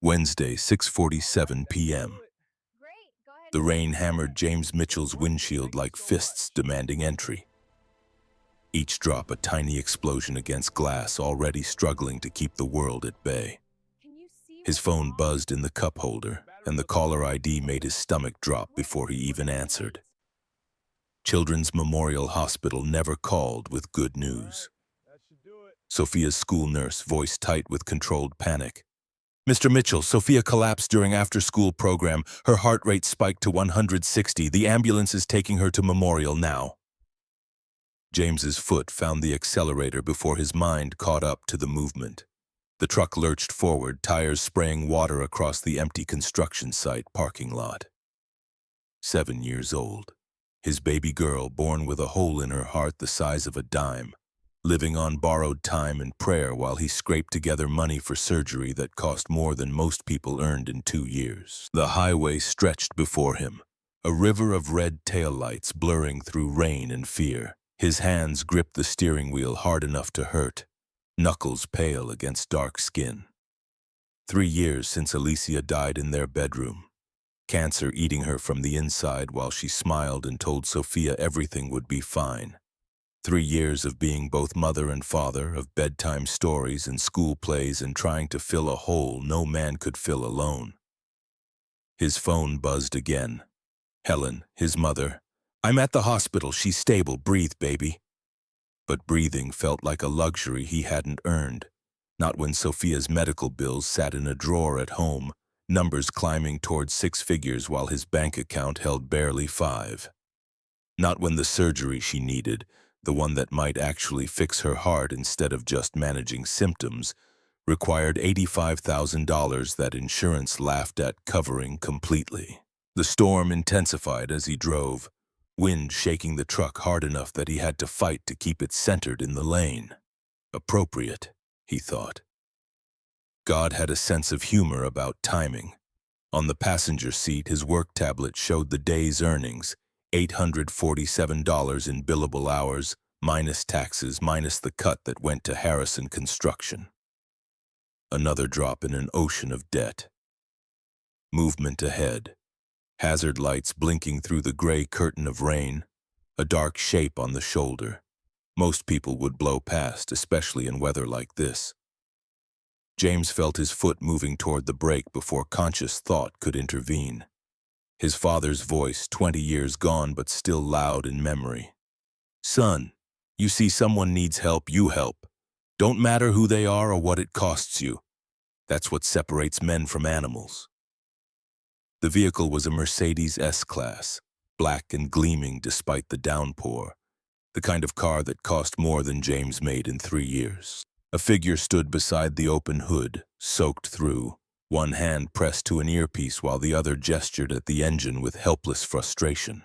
Wednesday, 6:47 p.m. The rain hammered James Mitchell's windshield like fists demanding entry. Each drop a tiny explosion against glass already struggling to keep the world at bay. His phone buzzed in the cup holder, and the caller ID made his stomach drop before he even answered. Children's Memorial Hospital never called with good news. Sophia's school nurse, voice tight with controlled panic. "Mr. Mitchell, Sophia collapsed during after-school program. Her heart rate spiked to 160. The ambulance is taking her to Memorial now." James's foot found the accelerator before his mind caught up to the movement. The truck lurched forward, tires spraying water across the empty construction site parking lot. 7 years old. His baby girl, born with a hole in her heart the size of a dime, living on borrowed time and prayer while he scraped together money for surgery that cost more than most people earned in 2 years. The highway stretched before him, a river of red taillights blurring through rain and fear. His hands gripped the steering wheel hard enough to hurt, knuckles pale against dark skin. 3 years since Alicia died in their bedroom, cancer eating her from the inside while she smiled and told Sophia everything would be fine. 3 years of being both mother and father, of bedtime stories and school plays and trying to fill a hole no man could fill alone. His phone buzzed again. Helen, his mother. "I'm at the hospital. She's stable. Breathe, baby." But breathing felt like a luxury he hadn't earned. Not when Sophia's medical bills sat in a drawer at home, numbers climbing towards 6 figures while his bank account held barely 5. Not when the surgery she needed, the one that might actually fix her heart instead of just managing symptoms, required $85,000 that insurance laughed at covering completely. The storm intensified as he drove, wind shaking the truck hard enough that he had to fight to keep it centered in the lane. Appropriate, he thought. God had a sense of humor about timing. On the passenger seat, his work tablet showed the day's earnings, $847 in billable hours, minus taxes, minus the cut that went to Harrison Construction. Another drop in an ocean of debt. Movement ahead. Hazard lights blinking through the gray curtain of rain. A dark shape on the shoulder. Most people would blow past, especially in weather like this. James felt his foot moving toward the brake before conscious thought could intervene. His father's voice, 20 years gone but still loud in memory. "Son, you see someone needs help, you help. Don't matter who they are or what it costs you. That's what separates men from animals." The vehicle was a Mercedes S-Class, black and gleaming despite the downpour, the kind of car that cost more than James made in 3 years. A figure stood beside the open hood, soaked through, one hand pressed to an earpiece while the other gestured at the engine with helpless frustration.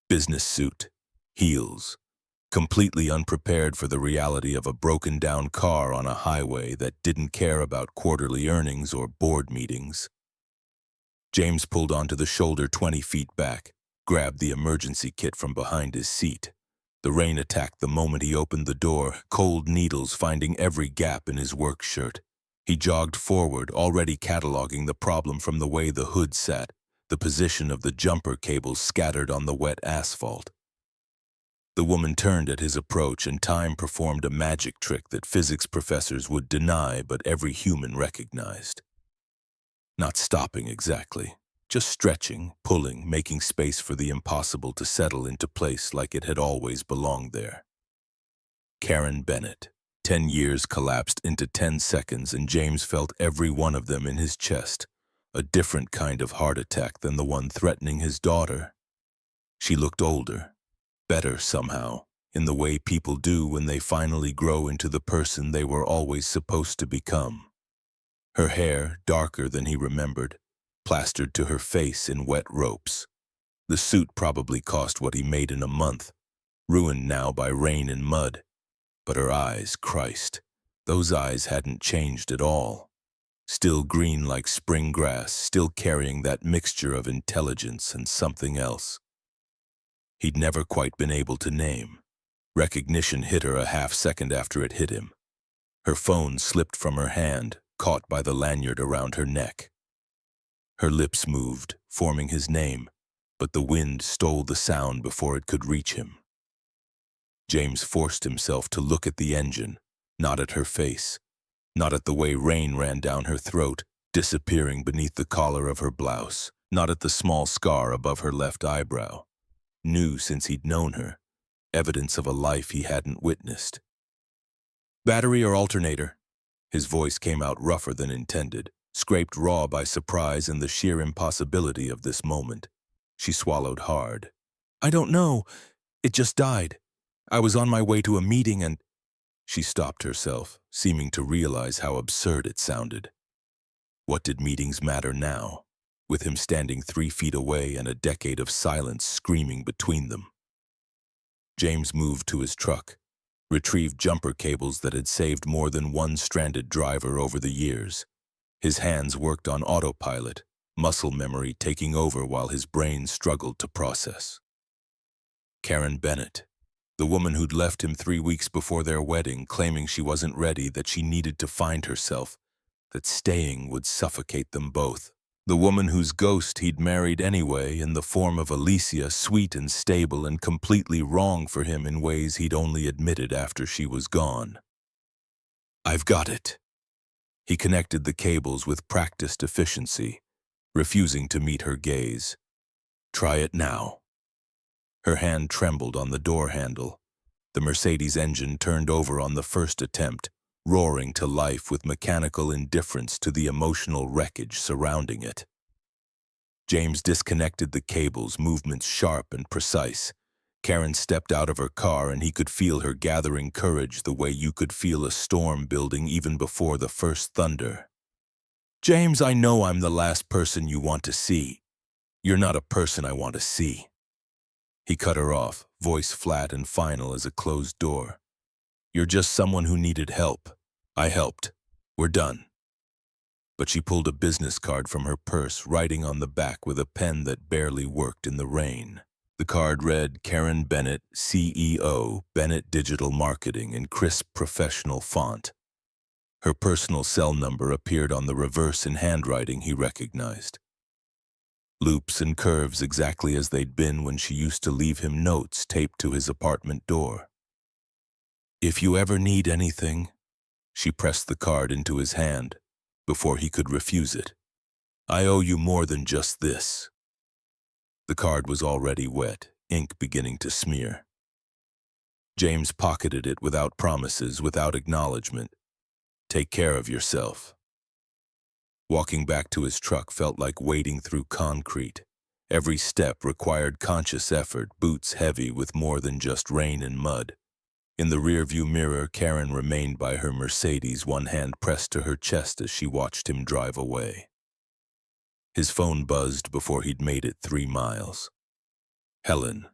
Business suit, heels, completely unprepared for the reality of a broken-down car on a highway that didn't care about quarterly earnings or board meetings. James pulled onto the shoulder 20 feet back, grabbed the emergency kit from behind his seat. The rain attacked the moment he opened the door, cold needles finding every gap in his work shirt. He jogged forward, already cataloging the problem from the way the hood sat, the position of the jumper cables scattered on the wet asphalt. The woman turned at his approach, and time performed a magic trick that physics professors would deny but every human recognized. Not stopping exactly, just stretching, pulling, making space for the impossible to settle into place like it had always belonged there. Karen Bennett. 10 years collapsed into 10 seconds, and James felt every one of them in his chest, a different kind of heart attack than the one threatening his daughter. She looked older, better somehow, in the way people do when they finally grow into the person they were always supposed to become. Her hair, darker than he remembered, plastered to her face in wet ropes. The suit probably cost what he made in a month, ruined now by rain and mud. But her eyes, Christ, those eyes hadn't changed at all. Still green like spring grass, still carrying that mixture of intelligence and something else he'd never quite been able to name. Recognition hit her a half second after it hit him. Her phone slipped from her hand, caught by the lanyard around her neck. Her lips moved, forming his name, but the wind stole the sound before it could reach him. James forced himself to look at the engine, not at her face, not at the way rain ran down her throat, disappearing beneath the collar of her blouse, not at the small scar above her left eyebrow. New since he'd known her, evidence of a life he hadn't witnessed. "Battery or alternator?" His voice came out rougher than intended, scraped raw by surprise and the sheer impossibility of this moment. She swallowed hard. "I don't know. It just died. I was on my way to a meeting and—" She stopped herself, seeming to realize how absurd it sounded. What did meetings matter now, with him standing 3 feet away and a decade of silence screaming between them? James moved to his truck, retrieved jumper cables that had saved more than one stranded driver over the years. His hands worked on autopilot, muscle memory taking over while his brain struggled to process. Karen Bennett, the woman who'd left him 3 weeks before their wedding, claiming she wasn't ready, that she needed to find herself, that staying would suffocate them both. The woman whose ghost he'd married anyway, in the form of Alicia, sweet and stable and completely wrong for him in ways he'd only admitted after she was gone. "I've got it." He connected the cables with practiced efficiency, refusing to meet her gaze. "Try it now." Her hand trembled on the door handle. The Mercedes engine turned over on the first attempt, roaring to life with mechanical indifference to the emotional wreckage surrounding it. James disconnected the cables, movements sharp and precise. Karen stepped out of her car and he could feel her gathering courage the way you could feel a storm building even before the first thunder. "James, I know I'm the last person you want to see. You're not a person I want to see." He cut her off, voice flat and final as a closed door. "You're just someone who needed help. I helped. We're done." But she pulled a business card from her purse, writing on the back with a pen that barely worked in the rain. The card read, "Karen Bennett, CEO, Bennett Digital Marketing," in crisp professional font. Her personal cell number appeared on the reverse in handwriting he recognized. Loops and curves exactly as they'd been when she used to leave him notes taped to his apartment door. "If you ever need anything," she pressed the card into his hand before he could refuse it. "I owe you more than just this." The card was already wet, ink beginning to smear. James pocketed it without promises, without acknowledgement. "Take care of yourself." Walking back to his truck felt like wading through concrete. Every step required conscious effort, boots heavy with more than just rain and mud. In the rearview mirror, Karen remained by her Mercedes, one hand pressed to her chest as she watched him drive away. His phone buzzed before he'd made it 3 miles. "Helen,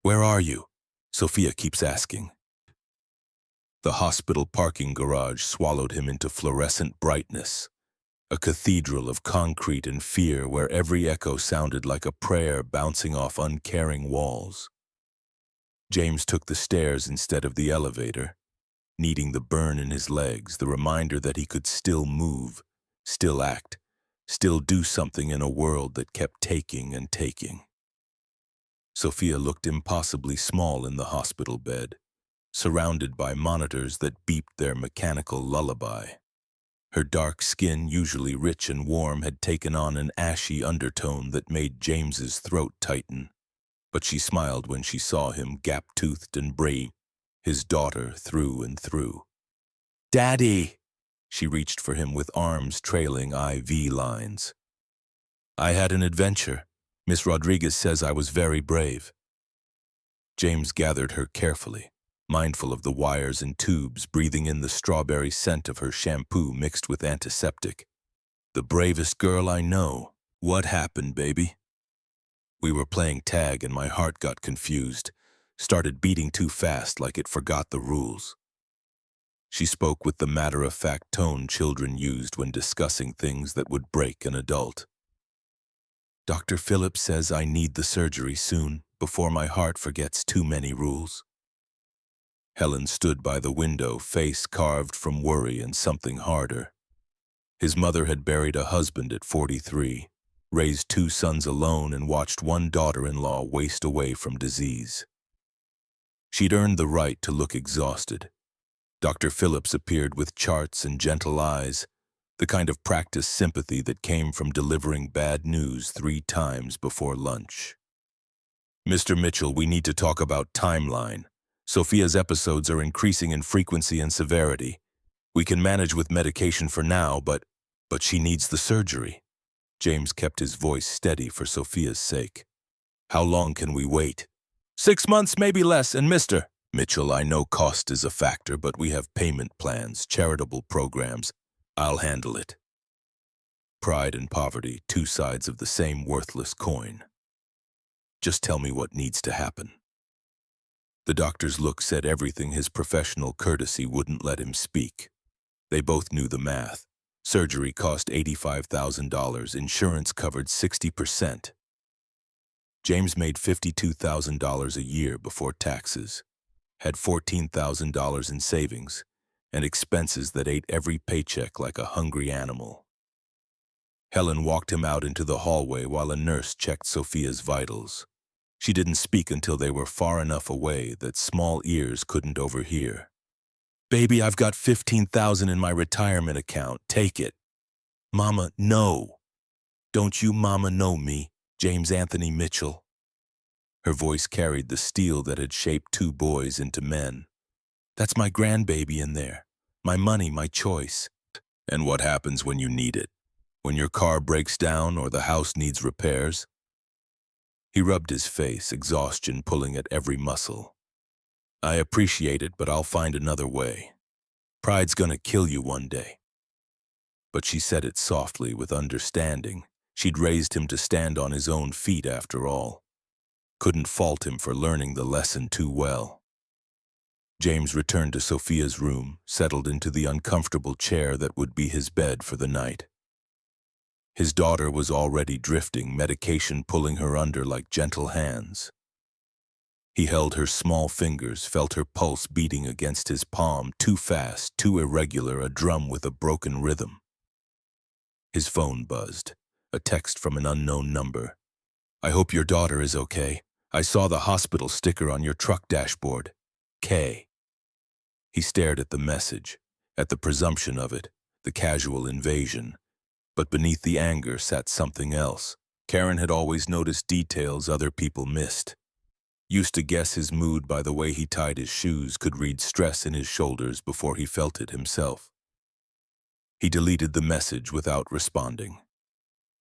where are you?" Sophia keeps asking. The hospital parking garage swallowed him into fluorescent brightness. A cathedral of concrete and fear where every echo sounded like a prayer bouncing off uncaring walls. James took the stairs instead of the elevator, needing the burn in his legs, the reminder that he could still move, still act, still do something in a world that kept taking and taking. Sophia looked impossibly small in the hospital bed, surrounded by monitors that beeped their mechanical lullaby. Her dark skin, usually rich and warm, had taken on an ashy undertone that made James's throat tighten. But she smiled when she saw him, gap-toothed and brave, his daughter through and through. "Daddy!" She reached for him with arms trailing IV lines. "I had an adventure. Miss Rodriguez says I was very brave." James gathered her carefully, mindful of the wires and tubes, breathing in the strawberry scent of her shampoo mixed with antiseptic. "The bravest girl I know. What happened, baby?" We were playing tag and my heart got confused, started beating too fast like it forgot the rules. She spoke with the matter-of-fact tone children used when discussing things that would break an adult. "Dr. Phillips says I need the surgery soon, before my heart forgets too many rules." Helen stood by the window, face carved from worry and something harder. His mother had buried a husband at 43, raised 2 sons alone, and watched one daughter-in-law waste away from disease. She'd earned the right to look exhausted. Dr. Phillips appeared with charts and gentle eyes, the kind of practiced sympathy that came from delivering bad news 3 times before lunch. "Mr. Mitchell, we need to talk about timeline. Sophia's episodes are increasing in frequency and severity. We can manage with medication for now, but she needs the surgery." James kept his voice steady for Sophia's sake. "How long can we wait?" "6 months, maybe less, and Mr. Mitchell, I know cost is a factor, but we have payment plans, charitable programs. I'll handle it." Pride and poverty, 2 sides of the same worthless coin. "Just tell me what needs to happen." The doctor's look said everything his professional courtesy wouldn't let him speak. They both knew the math. Surgery cost $85,000, insurance covered 60%. James made $52,000 a year before taxes, had $14,000 in savings, and expenses that ate every paycheck like a hungry animal. Helen walked him out into the hallway while a nurse checked Sophia's vitals. She didn't speak until they were far enough away that small ears couldn't overhear. "Baby, I've got $15,000 in my retirement account. Take it." "Mama, no." "Don't you mama know me, James Anthony Mitchell?" Her voice carried the steel that had shaped 2 boys into men. "That's my grandbaby in there. My money, my choice." "And what happens when you need it? When your car breaks down or the house needs repairs?" He rubbed his face, exhaustion pulling at every muscle. "I appreciate it, but I'll find another way. Pride's gonna kill you one day." But she said it softly, with understanding. She'd raised him to stand on his own feet after all. Couldn't fault him for learning the lesson too well. James returned to Sophia's room, settled into the uncomfortable chair that would be his bed for the night. His daughter was already drifting, medication pulling her under like gentle hands. He held her small fingers, felt her pulse beating against his palm, too fast, too irregular, a drum with a broken rhythm. His phone buzzed, a text from an unknown number. "I hope your daughter is okay. I saw the hospital sticker on your truck dashboard. K." He stared at the message, at the presumption of it, the casual invasion. But beneath the anger sat something else. Karen had always noticed details other people missed. Used to guess his mood by the way he tied his shoes, could read stress in his shoulders before he felt it himself. He deleted the message without responding.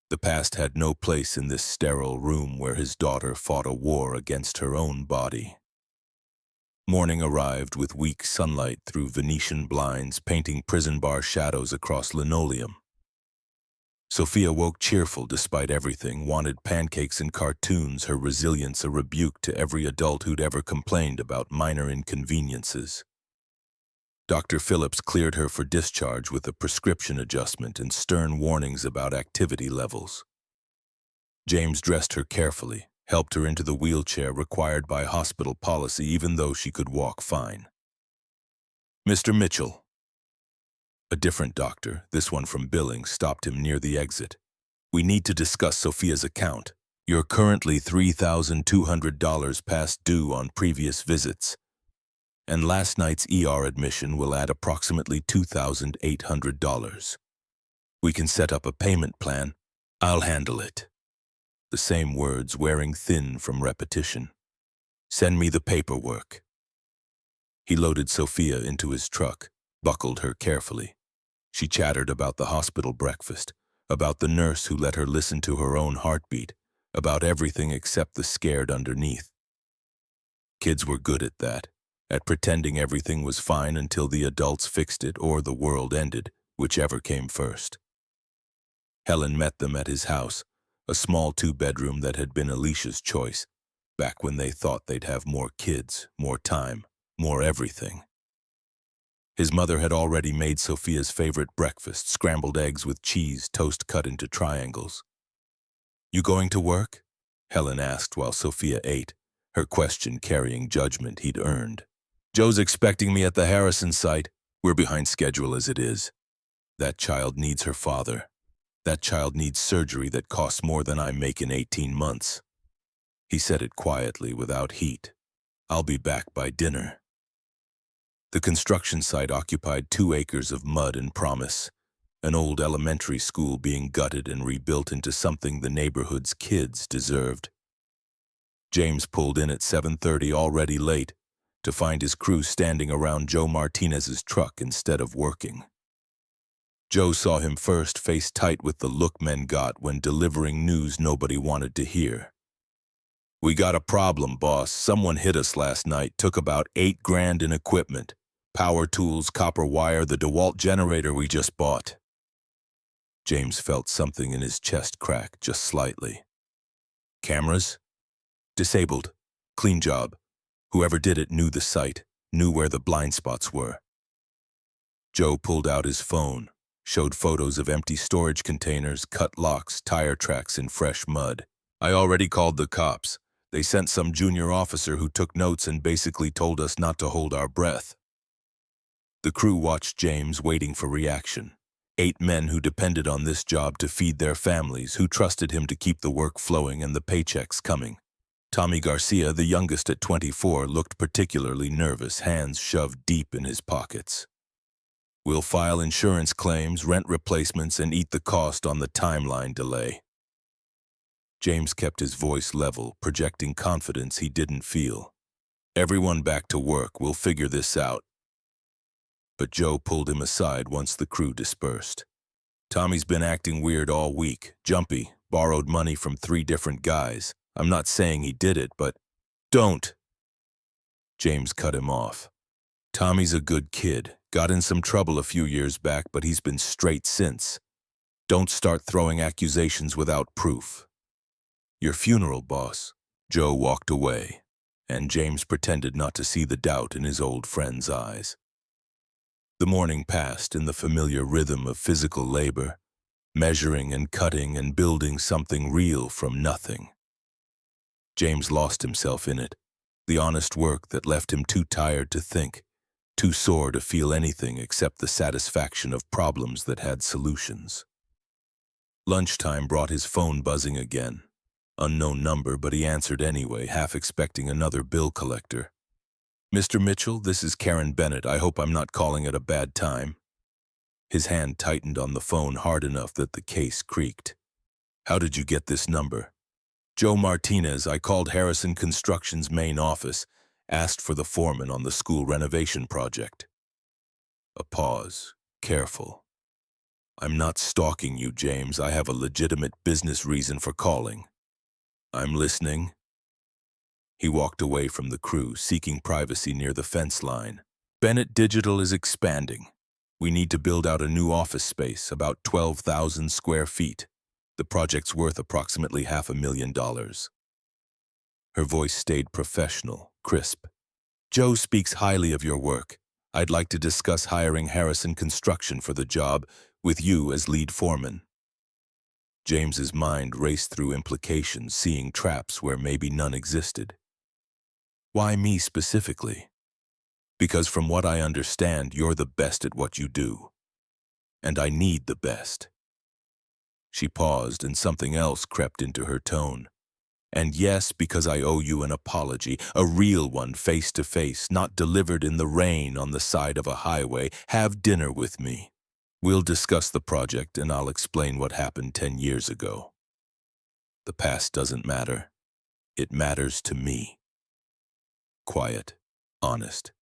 The past had no place in this sterile room where his daughter fought a war against her own body. Morning arrived with weak sunlight through Venetian blinds, painting prison bar shadows across linoleum. Sophia woke cheerful despite everything, wanted pancakes and cartoons, her resilience a rebuke to every adult who'd ever complained about minor inconveniences. Dr. Phillips cleared her for discharge with a prescription adjustment and stern warnings about activity levels. James dressed her carefully, helped her into the wheelchair required by hospital policy even though she could walk fine. "Mr. Mitchell." A different doctor, this one from billing, stopped him near the exit. "We need to discuss Sophia's account. You're currently $3,200 past due on previous visits. And last night's ER admission will add approximately $2,800. We can set up a payment plan. I'll handle it." The same words wearing thin from repetition. "Send me the paperwork." He loaded Sophia into his truck, buckled her carefully. She chattered about the hospital breakfast, about the nurse who let her listen to her own heartbeat, about everything except the scared underneath. Kids were good at that, at pretending everything was fine until the adults fixed it or the world ended, whichever came first. Helen met them at his house, a small 2-bedroom that had been Alicia's choice, back when they thought they'd have more kids, more time, more everything. His mother had already made Sophia's favorite breakfast, scrambled eggs with cheese, toast cut into triangles. "You going to work?" Helen asked while Sophia ate, her question carrying judgment he'd earned. "Joe's expecting me at the Harrison site. We're behind schedule as it is." That child needs her father. That child needs surgery that costs more than I make in 18 months. He said it quietly, without heat. I'll be back by dinner. The construction site occupied 2 acres of mud and promise, an old elementary school being gutted and rebuilt into something the neighborhood's kids deserved. James pulled in at 7:30, already late, to find his crew standing around Joe Martinez's truck instead of working. Joe saw him first, face tight with the look men got when delivering news nobody wanted to hear. We got a problem, boss. Someone hit us last night, took about $8 grand in equipment. Power tools, copper wire, the DeWalt generator we just bought. James felt something in his chest crack, just slightly. Cameras? Disabled. Clean job. Whoever did it knew the site, knew where the blind spots were. Joe pulled out his phone, showed photos of empty storage containers, cut locks, tire tracks in fresh mud. I already called the cops. They sent some junior officer who took notes and basically told us not to hold our breath. The crew watched James, waiting for reaction. 8 men who depended on this job to feed their families, who trusted him to keep the work flowing and the paychecks coming. Tommy Garcia, the youngest at 24, looked particularly nervous, hands shoved deep in his pockets. We'll file insurance claims, rent replacements, and eat the cost on the timeline delay. James kept his voice level, projecting confidence he didn't feel. Everyone back to work, we'll figure this out. But Joe pulled him aside once the crew dispersed. Tommy's been acting weird all week, jumpy, borrowed money from 3 different guys. I'm not saying he did it, but don't. James cut him off. Tommy's a good kid, got in some trouble a few years back, but he's been straight since. Don't start throwing accusations without proof. Your funeral, boss. Joe walked away, and James pretended not to see the doubt in his old friend's eyes. The morning passed in the familiar rhythm of physical labor, measuring and cutting and building something real from nothing. James lost himself in it, the honest work that left him too tired to think, too sore to feel anything except the satisfaction of problems that had solutions. Lunchtime brought his phone buzzing again. Unknown number, but he answered anyway, half expecting another bill collector. Mr. Mitchell, this is Karen Bennett. I hope I'm not calling at a bad time. His hand tightened on the phone hard enough that the case creaked. How did you get this number? Joe Martinez. I called Harrison Construction's main office, asked for the foreman on the school renovation project. A pause, careful. I'm not stalking you, James. I have a legitimate business reason for calling. I'm listening. He walked away from the crew, seeking privacy near the fence line. Bennett Digital is expanding. We need to build out a new office space, about 12,000 square feet. The project's worth approximately $500,000. Her voice stayed professional, crisp. Joe speaks highly of your work. I'd like to discuss hiring Harrison Construction for the job, with you as lead foreman. James's mind raced through implications, seeing traps where maybe none existed. Why me specifically? Because from what I understand, you're the best at what you do. And I need the best. She paused, and something else crept into her tone. And yes, because I owe you an apology, a real one, face to face, not delivered in the rain on the side of a highway. Have dinner with me. We'll discuss the project, and I'll explain what happened 10 years ago. The past doesn't matter. It matters to me. Quiet, honest.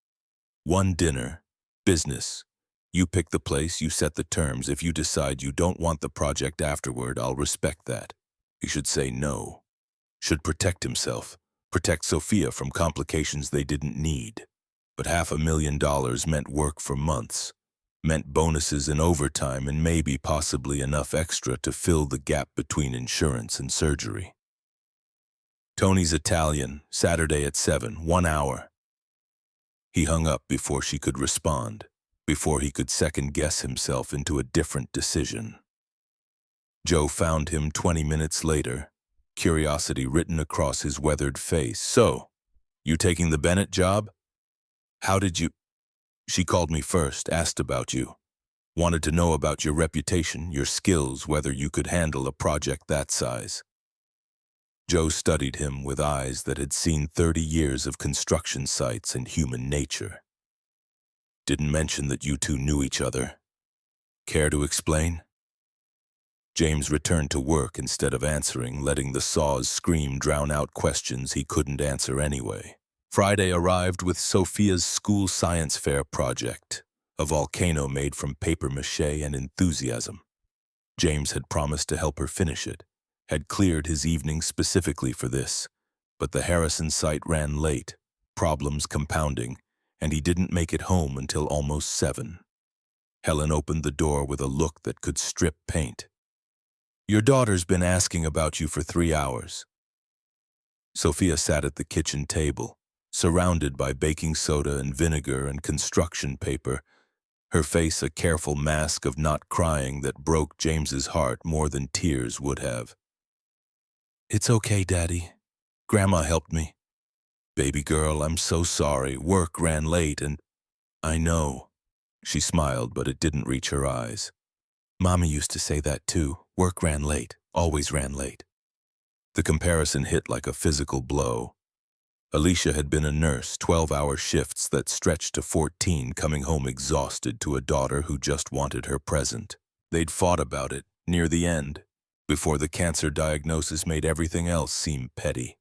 One dinner, business. You pick the place, you set the terms. If you decide you don't want the project afterward, I'll respect that. He should say no. Should protect himself, protect Sophia from complications they didn't need. But $500,000 meant work for months, meant bonuses and overtime, and maybe possibly enough extra to fill the gap between insurance and surgery. Tony's Italian, Saturday at 7, 1 hour. He hung up before she could respond, before he could second-guess himself into a different decision. Joe found him 20 minutes later, curiosity written across his weathered face. So, you taking the Bennett job? How did you... She called me first, asked about you. Wanted to know about your reputation, your skills, whether you could handle a project that size. Joe studied him with eyes that had seen 30 years of construction sites and human nature. Didn't mention that you two knew each other. Care to explain? James returned to work instead of answering, letting the saw's scream drown out questions he couldn't answer anyway. Friday arrived with Sophia's school science fair project, a volcano made from papier-mâché and enthusiasm. James had promised to help her finish it, had cleared his evening specifically for this, but the Harrison site ran late, problems compounding, and he didn't make it home until almost 7. Helen opened the door with a look that could strip paint. Your daughter's been asking about you for 3 hours. Sophia sat at the kitchen table, surrounded by baking soda and vinegar and construction paper, her face a careful mask of not crying that broke James's heart more than tears would have. It's okay, Daddy. Grandma helped me. Baby girl, I'm so sorry. Work ran late and... I know. She smiled, but it didn't reach her eyes. Mommy used to say that too. Work ran late. Always ran late. The comparison hit like a physical blow. Alicia had been a nurse, 12-hour shifts that stretched to 14, coming home exhausted to a daughter who just wanted her present. They'd fought about it, near the end, before the cancer diagnosis made everything else seem petty.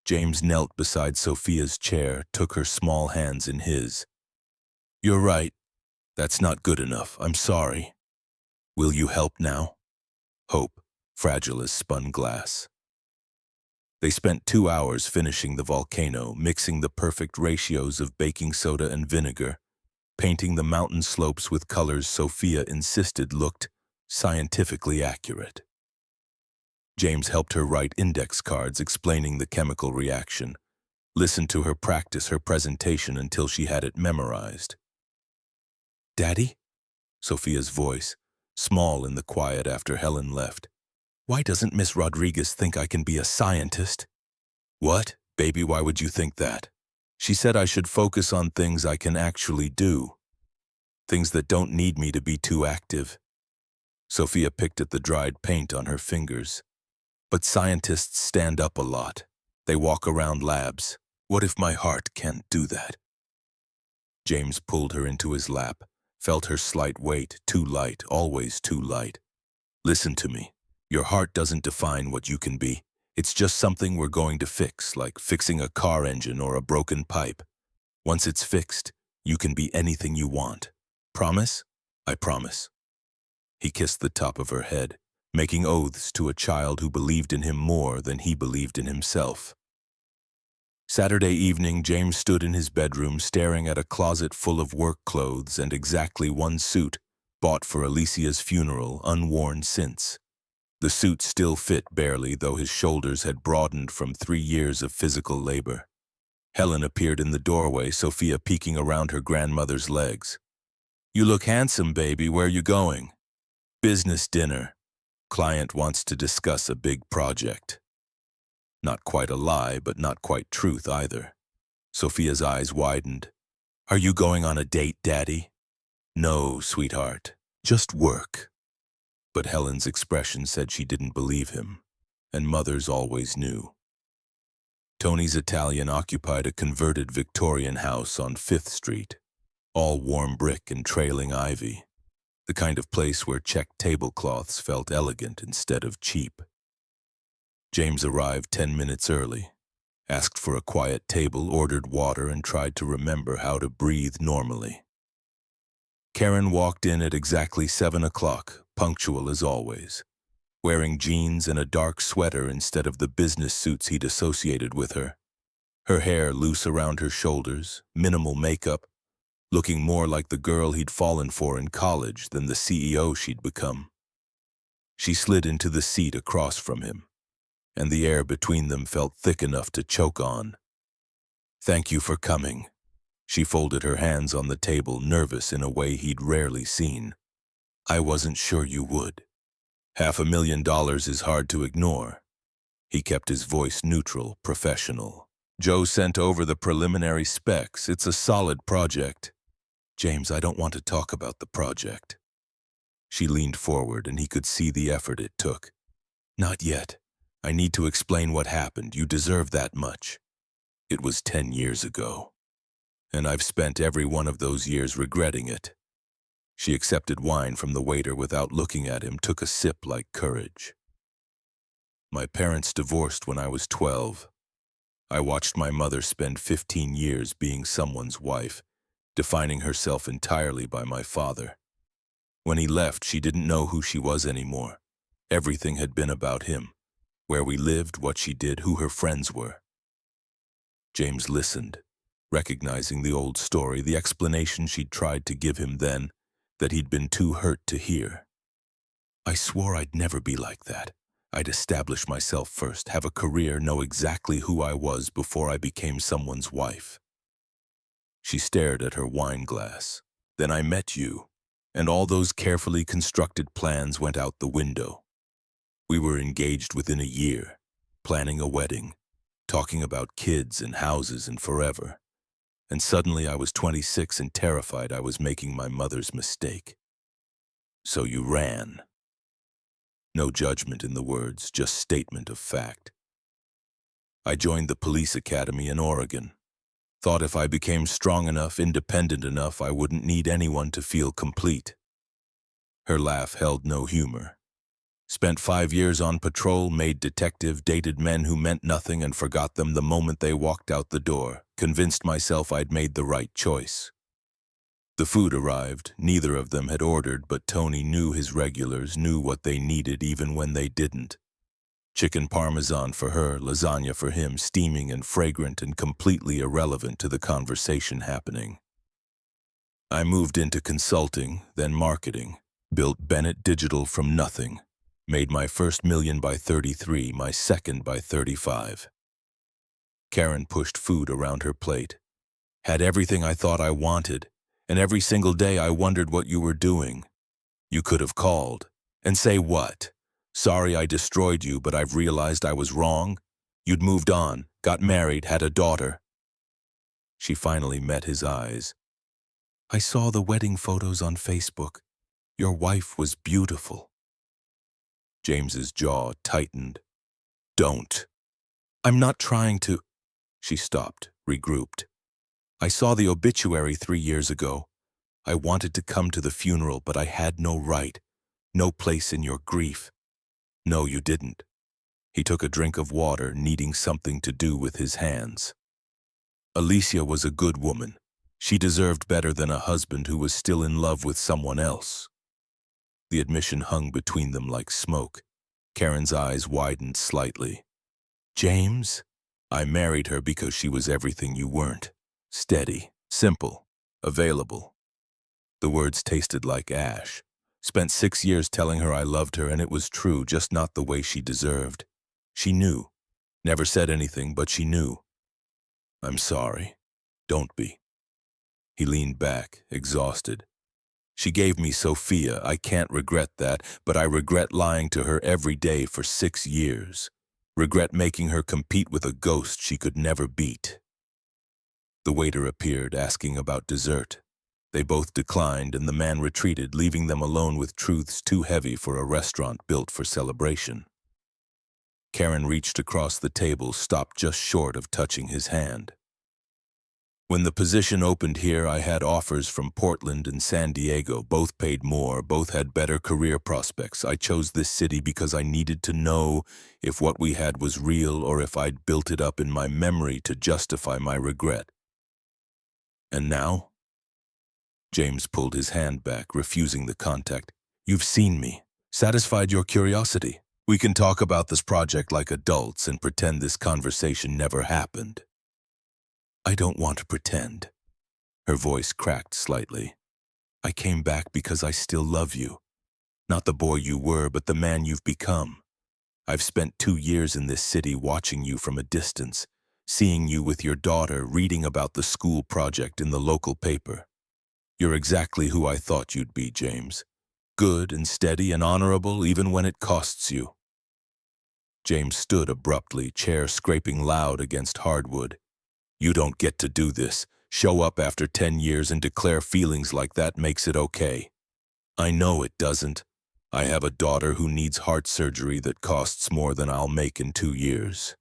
James knelt beside Sophia's chair, took her small hands in his. You're right. That's not good enough. I'm sorry. Will you help now? Hope, fragile as spun glass. They spent 2 hours finishing the volcano, mixing the perfect ratios of baking soda and vinegar, painting the mountain slopes with colors Sophia insisted looked scientifically accurate. James helped her write index cards explaining the chemical reaction, listened to her practice her presentation until she had it memorized. Daddy? Sophia's voice, small in the quiet after Helen left. Why doesn't Miss Rodriguez think I can be a scientist? What? Baby, why would you think that? She said I should focus on things I can actually do. Things that don't need me to be too active. Sophia picked at the dried paint on her fingers. But scientists stand up a lot. They walk around labs. What if my heart can't do that? James pulled her into his lap, felt her slight weight, too light, always too light. Listen to me. Your heart doesn't define what you can be. It's just something we're going to fix, like fixing a car engine or a broken pipe. Once it's fixed, you can be anything you want. Promise? I promise. He kissed the top of her head, making oaths to a child who believed in him more than he believed in himself. Saturday evening, James stood in his bedroom staring at a closet full of work clothes and exactly one suit, bought for Alicia's funeral, unworn since. The suit still fit barely, though his shoulders had broadened from 3 years of physical labor. Helen appeared in the doorway, Sophia peeking around her grandmother's legs. You look handsome, baby. Where you going? Business dinner. Client wants to discuss a big project. Not quite a lie, but not quite truth either. Sophia's eyes widened. Are you going on a date, Daddy? No, sweetheart. Just work. But Helen's expression said she didn't believe him, and mothers always knew. Tony's Italian occupied a converted Victorian house on 5th Street, all warm brick and trailing ivy, the kind of place where checked tablecloths felt elegant instead of cheap. James arrived 10 minutes early, asked for a quiet table, ordered water, and tried to remember how to breathe normally. Karen walked in at exactly 7 o'clock, punctual as always, wearing jeans and a dark sweater instead of the business suits he'd associated with her. Her hair loose around her shoulders, minimal makeup, looking more like the girl he'd fallen for in college than the CEO she'd become. She slid into the seat across from him, and the air between them felt thick enough to choke on. Thank you for coming. She folded her hands on the table, nervous in a way he'd rarely seen. I wasn't sure you would. $500,000 is hard to ignore. He kept his voice neutral, professional. Joe sent over the preliminary specs. It's a solid project. James, I don't want to talk about the project. She leaned forward and he could see the effort it took. Not yet. I need to explain what happened. You deserve that much. It was 10 years ago. And I've spent every one of those years regretting it. She accepted wine from the waiter without looking at him, took a sip like courage. My parents divorced when I was 12. I watched my mother spend 15 years being someone's wife, defining herself entirely by my father. When he left, she didn't know who she was anymore. Everything had been about him, where we lived, what she did, who her friends were. James listened, recognizing the old story, the explanation she'd tried to give him then, that he'd been too hurt to hear. I swore I'd never be like that. I'd establish myself first, have a career, know exactly who I was before I became someone's wife. She stared at her wine glass. Then I met you, and all those carefully constructed plans went out the window. We were engaged within a year, planning a wedding, talking about kids and houses and forever. And suddenly I was 26 and terrified I was making my mother's mistake. So you ran. No judgment in the words, just statement of fact. I joined the police academy in Oregon. Thought if I became strong enough, independent enough, I wouldn't need anyone to feel complete. Her laugh held no humor. Spent 5 years on patrol, made detective, dated men who meant nothing and forgot them the moment they walked out the door, convinced myself I'd made the right choice. The food arrived. Neither of them had ordered, but Tony knew his regulars, knew what they needed even when they didn't. Chicken parmesan for her, lasagna for him, steaming and fragrant and completely irrelevant to the conversation happening. I moved into consulting, then marketing, built Bennett Digital from nothing, made my first million by 33, my second by 35. Karen pushed food around her plate. Had everything I thought I wanted, and every single day I wondered what you were doing. You could have called. And say what? Sorry I destroyed you, but I've realized I was wrong. You'd moved on, got married, had a daughter. She finally met his eyes. I saw the wedding photos on Facebook. Your wife was beautiful. James's jaw tightened. Don't. I'm not trying to. She stopped, regrouped. I saw the obituary 3 years ago. I wanted to come to the funeral, but I had no right, no place in your grief. No, you didn't. He took a drink of water, needing something to do with his hands. Alicia was a good woman. She deserved better than a husband who was still in love with someone else. The admission hung between them like smoke. Karen's eyes widened slightly. James? I married her because she was everything you weren't. Steady, simple, available. The words tasted like ash. Spent 6 years telling her I loved her, and it was true, just not the way she deserved. She knew. Never said anything, but she knew. I'm sorry. Don't be. He leaned back, exhausted. She gave me Sophia. I can't regret that, but I regret lying to her every day for 6 years. Regret making her compete with a ghost she could never beat. The waiter appeared, asking about dessert. They both declined, and the man retreated, leaving them alone with truths too heavy for a restaurant built for celebration. Karen reached across the table, stopped just short of touching his hand. When the position opened here, I had offers from Portland and San Diego. Both paid more, both had better career prospects. I chose this city because I needed to know if what we had was real or if I'd built it up in my memory to justify my regret. And now? James pulled his hand back, refusing the contact. You've seen me, satisfied your curiosity. We can talk about this project like adults and pretend this conversation never happened. I don't want to pretend. Her voice cracked slightly. I came back because I still love you. Not the boy you were, but the man you've become. I've spent 2 years in this city watching you from a distance, seeing you with your daughter, reading about the school project in the local paper. You're exactly who I thought you'd be, James. Good and steady and honorable even when it costs you. James stood abruptly, chair scraping loud against hardwood. You don't get to do this. Show up after 10 years and declare feelings like that makes it okay. I know it doesn't. I have a daughter who needs heart surgery that costs more than I'll make in 2 years.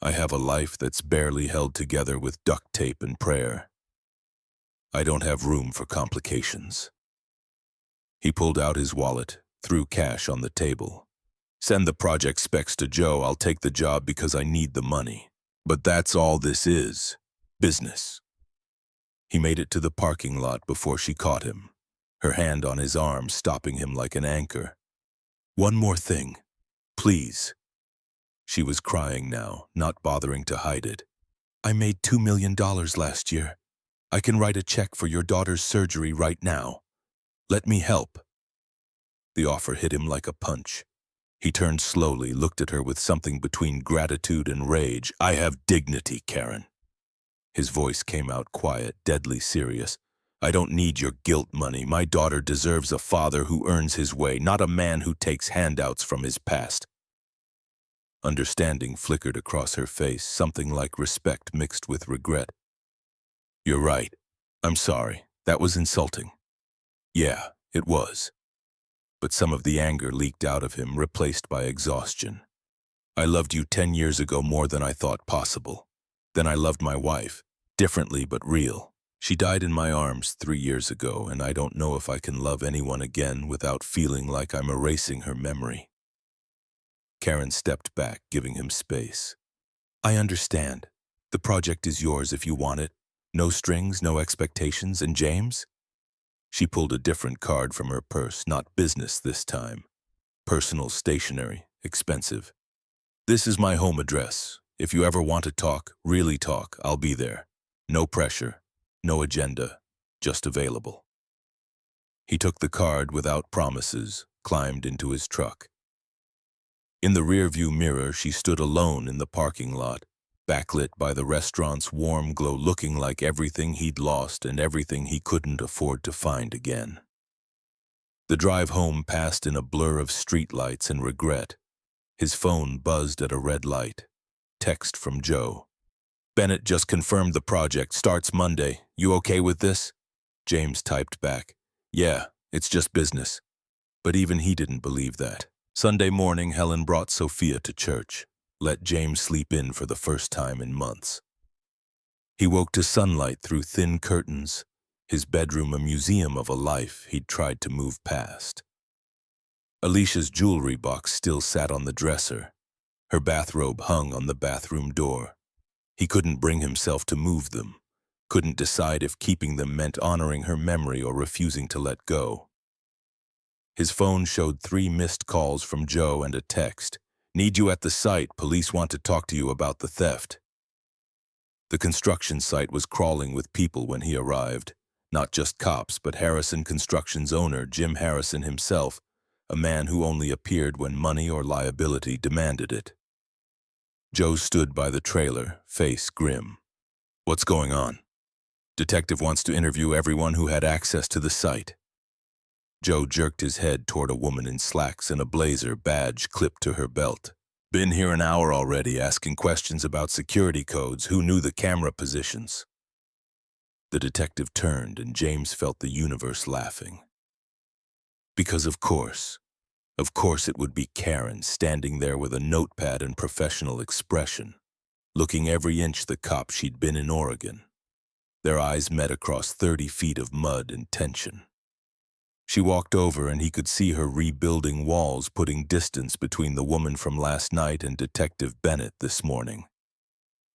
I have a life that's barely held together with duct tape and prayer. I don't have room for complications. He pulled out his wallet, threw cash on the table. Send the project specs to Joe. I'll take the job because I need the money. But that's all this is. Business. He made it to the parking lot before she caught him, her hand on his arm, stopping him like an anchor. One more thing, please. She was crying now, not bothering to hide it. I made $2 million last year. I can write a check for your daughter's surgery right now. Let me help. The offer hit him like a punch. He turned slowly, looked at her with something between gratitude and rage. I have dignity, Karen. His voice came out quiet, deadly serious. I don't need your guilt money. My daughter deserves a father who earns his way, not a man who takes handouts from his past. Understanding flickered across her face, something like respect mixed with regret. You're right. I'm sorry. That was insulting. Yeah, it was. But some of the anger leaked out of him, replaced by exhaustion. I loved you 10 years ago more than I thought possible. Then I loved my wife, differently but real. She died in my arms 3 years ago, and I don't know if I can love anyone again without feeling like I'm erasing her memory. Karen stepped back, giving him space. I understand. The project is yours if you want it. No strings, no expectations, and James? She pulled a different card from her purse, not business this time. Personal stationery, expensive. This is my home address. If you ever want to talk, really talk, I'll be there. No pressure, no agenda, just available. He took the card without promises, climbed into his truck. In the rearview mirror, she stood alone in the parking lot, backlit by the restaurant's warm glow, looking like everything he'd lost and everything he couldn't afford to find again. The drive home passed in a blur of streetlights and regret. His phone buzzed at a red light. Text from Joe. Bennett just confirmed the project starts Monday. You okay with this? James typed back. Yeah, it's just business. But even he didn't believe that. Sunday morning, Helen brought Sophia to church, let James sleep in for the first time in months. He woke to sunlight through thin curtains, his bedroom a museum of a life he'd tried to move past. Alicia's jewelry box still sat on the dresser. Her bathrobe hung on the bathroom door. He couldn't bring himself to move them, couldn't decide if keeping them meant honoring her memory or refusing to let go. His phone showed 3 missed calls from Joe and a text. Need you at the site. Police want to talk to you about the theft. The construction site was crawling with people when he arrived. Not just cops, but Harrison Construction's owner, Jim Harrison himself, a man who only appeared when money or liability demanded it. Joe stood by the trailer, face grim. What's going on? Detective wants to interview everyone who had access to the site. Joe jerked his head toward a woman in slacks and a blazer, badge clipped to her belt. Been here an hour already, asking questions about security codes, who knew the camera positions. The detective turned and James felt the universe laughing. Because of course it would be Karen standing there with a notepad and professional expression, looking every inch the cop she'd been in Oregon. Their eyes met across 30 feet of mud and tension. She walked over and he could see her rebuilding walls, putting distance between the woman from last night and Detective Bennett this morning.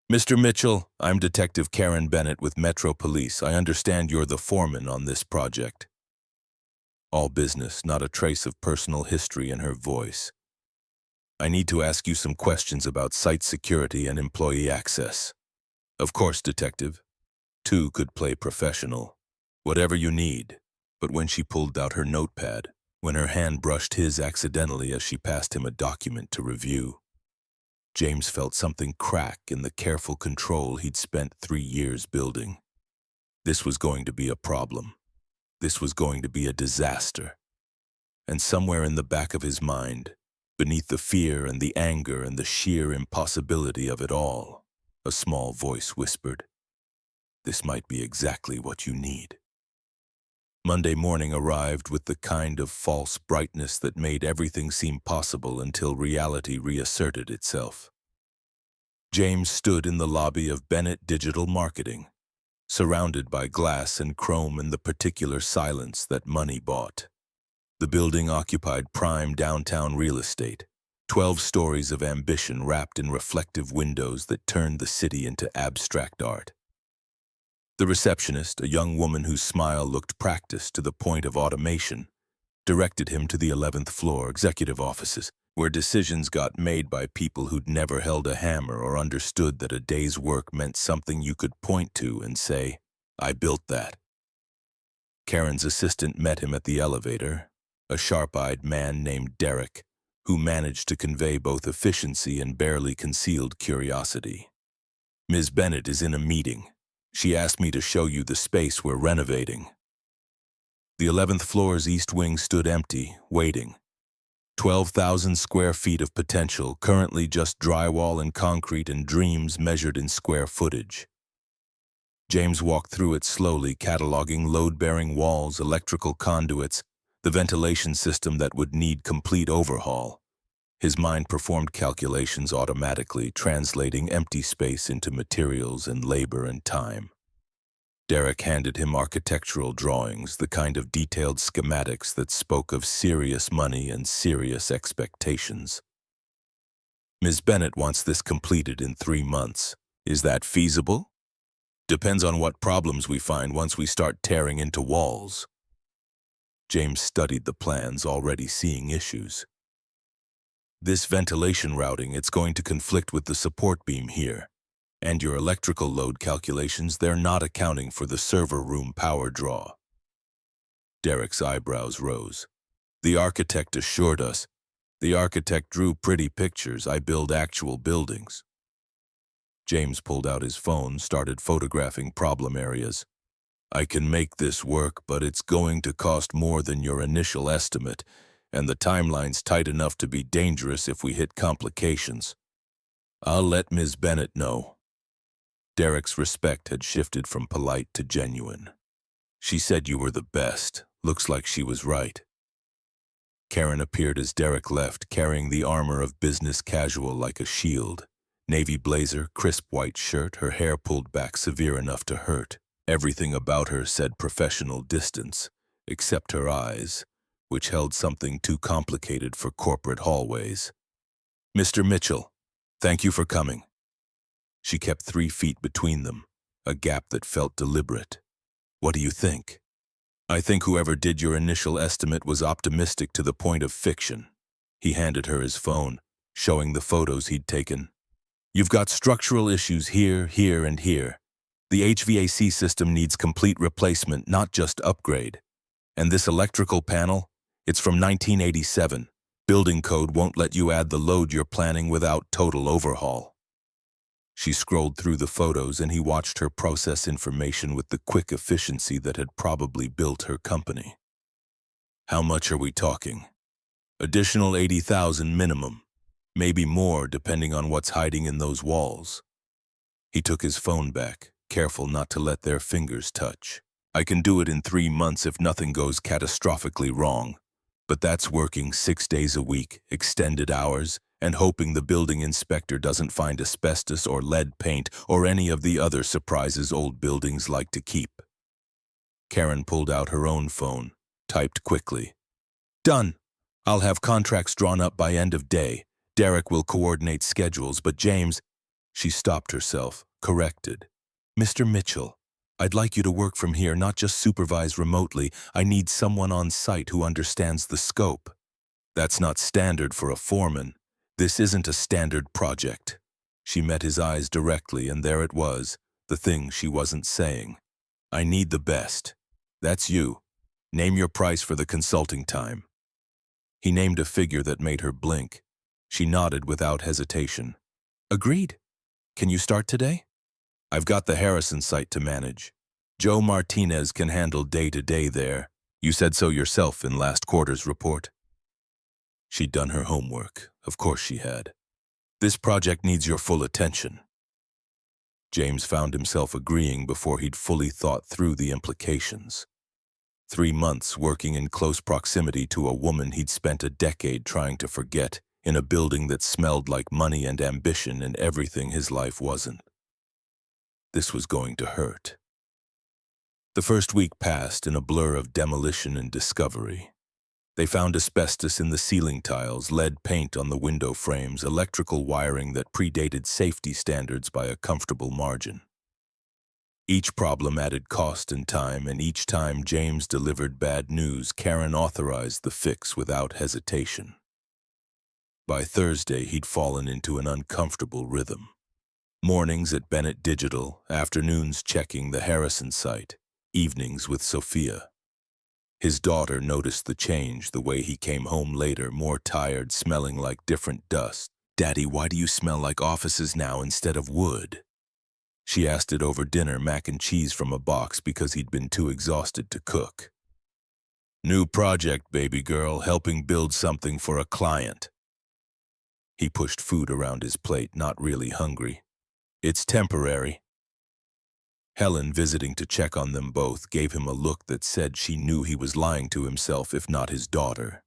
Mr. Mitchell, I'm Detective Karen Bennett with Metro Police. I understand you're the foreman on this project. All business, not a trace of personal history in her voice. I need to ask you some questions about site security and employee access. Of course, Detective. 2 could play professional. Whatever you need. But when she pulled out her notepad, when her hand brushed his accidentally as she passed him a document to review, James felt something crack in the careful control he'd spent 3 years building. This was going to be a problem. This was going to be a disaster. And somewhere in the back of his mind, beneath the fear and the anger and the sheer impossibility of it all, a small voice whispered, "This might be exactly what you need." Monday morning arrived with the kind of false brightness that made everything seem possible until reality reasserted itself. James stood in the lobby of Bennett Digital Marketing, surrounded by glass and chrome and the particular silence that money bought. The building occupied prime downtown real estate, 12 stories of ambition wrapped in reflective windows that turned the city into abstract art. The receptionist, a young woman whose smile looked practiced to the point of automation, directed him to the 11th floor executive offices, where decisions got made by people who'd never held a hammer or understood that a day's work meant something you could point to and say, "I built that." Karen's assistant met him at the elevator, a sharp-eyed man named Derek, who managed to convey both efficiency and barely concealed curiosity. "Ms. Bennett is in a meeting. She asked me to show you the space we're renovating." The 11th floor's east wing stood empty, waiting. 12,000 square feet of potential, currently just drywall and concrete and dreams measured in square footage. James walked through it slowly, cataloging load-bearing walls, electrical conduits, the ventilation system that would need complete overhaul. His mind performed calculations automatically, translating empty space into materials and labor and time. Derek handed him architectural drawings, the kind of detailed schematics that spoke of serious money and serious expectations. "Ms. Bennett wants this completed in 3 months. Is that feasible?" "Depends on what problems we find once we start tearing into walls." James studied the plans, already seeing issues. "This ventilation routing, it's going to conflict with the support beam here. And your electrical load calculations, they're not accounting for the server room power draw." Derek's eyebrows rose. "The architect assured us. The architect drew pretty pictures. I build actual buildings." James pulled out his phone, started photographing problem areas. "I can make this work, but it's going to cost more than your initial estimate, and the timeline's tight enough to be dangerous if we hit complications. I'll let Ms. Bennett know." Derek's respect had shifted from polite to genuine. "She said you were the best. Looks like she was right." Karen appeared as Derek left, carrying the armor of business casual like a shield. Navy blazer, crisp white shirt, her hair pulled back severe enough to hurt. Everything about her said professional distance, except her eyes, which held something too complicated for corporate hallways. "Mr. Mitchell, thank you for coming." She kept 3 feet between them, a gap that felt deliberate. "What do you think?" "I think whoever did your initial estimate was optimistic to the point of fiction." He handed her his phone, showing the photos he'd taken. "You've got structural issues here, here, and here. The HVAC system needs complete replacement, not just upgrade. And this electrical panel, it's from 1987. Building code won't let you add the load you're planning without total overhaul." She scrolled through the photos and he watched her process information with the quick efficiency that had probably built her company. "How much are we talking?" "Additional 80,000 minimum. Maybe more depending on what's hiding in those walls." He took his phone back, careful not to let their fingers touch. "I can do it in 3 months if nothing goes catastrophically wrong. But that's working 6 days a week, extended hours, and hoping the building inspector doesn't find asbestos or lead paint or any of the other surprises old buildings like to keep." Karen pulled out her own phone, typed quickly. "Done. I'll have contracts drawn up by end of day. Derek will coordinate schedules, but James—" She stopped herself, corrected. "Mr. Mitchell, I'd like you to work from here, not just supervise remotely. I need someone on site who understands the scope." "That's not standard for a foreman. This isn't a standard project." She met his eyes directly, and there it was, the thing she wasn't saying. "I need the best. That's you. Name your price for the consulting time." He named a figure that made her blink. She nodded without hesitation. "Agreed. Can you start today?" "I've got the Harrison site to manage. Joe Martinez can handle day-to-day there. You said so yourself in last quarter's report." She'd done her homework. Of course she had. "This project needs your full attention." James found himself agreeing before he'd fully thought through the implications. 3 months working in close proximity to a woman he'd spent a decade trying to forget, in a building that smelled like money and ambition and everything his life wasn't. This was going to hurt. The first week passed in a blur of demolition and discovery. They found asbestos in the ceiling tiles, lead paint on the window frames, electrical wiring that predated safety standards by a comfortable margin. Each problem added cost and time, and each time James delivered bad news, Karen authorized the fix without hesitation. By Thursday, he'd fallen into an uncomfortable rhythm. Mornings at Bennett Digital, afternoons checking the Harrison site, evenings with Sophia. His daughter noticed the change, the way he came home later, more tired, smelling like different dust. "Daddy, why do you smell like offices now instead of wood?" She asked it over dinner, mac and cheese from a box, because he'd been too exhausted to cook. "New project, baby girl, helping build something for a client." He pushed food around his plate, not really hungry. "It's temporary." Helen, visiting to check on them both, gave him a look that said she knew he was lying to himself, if not his daughter.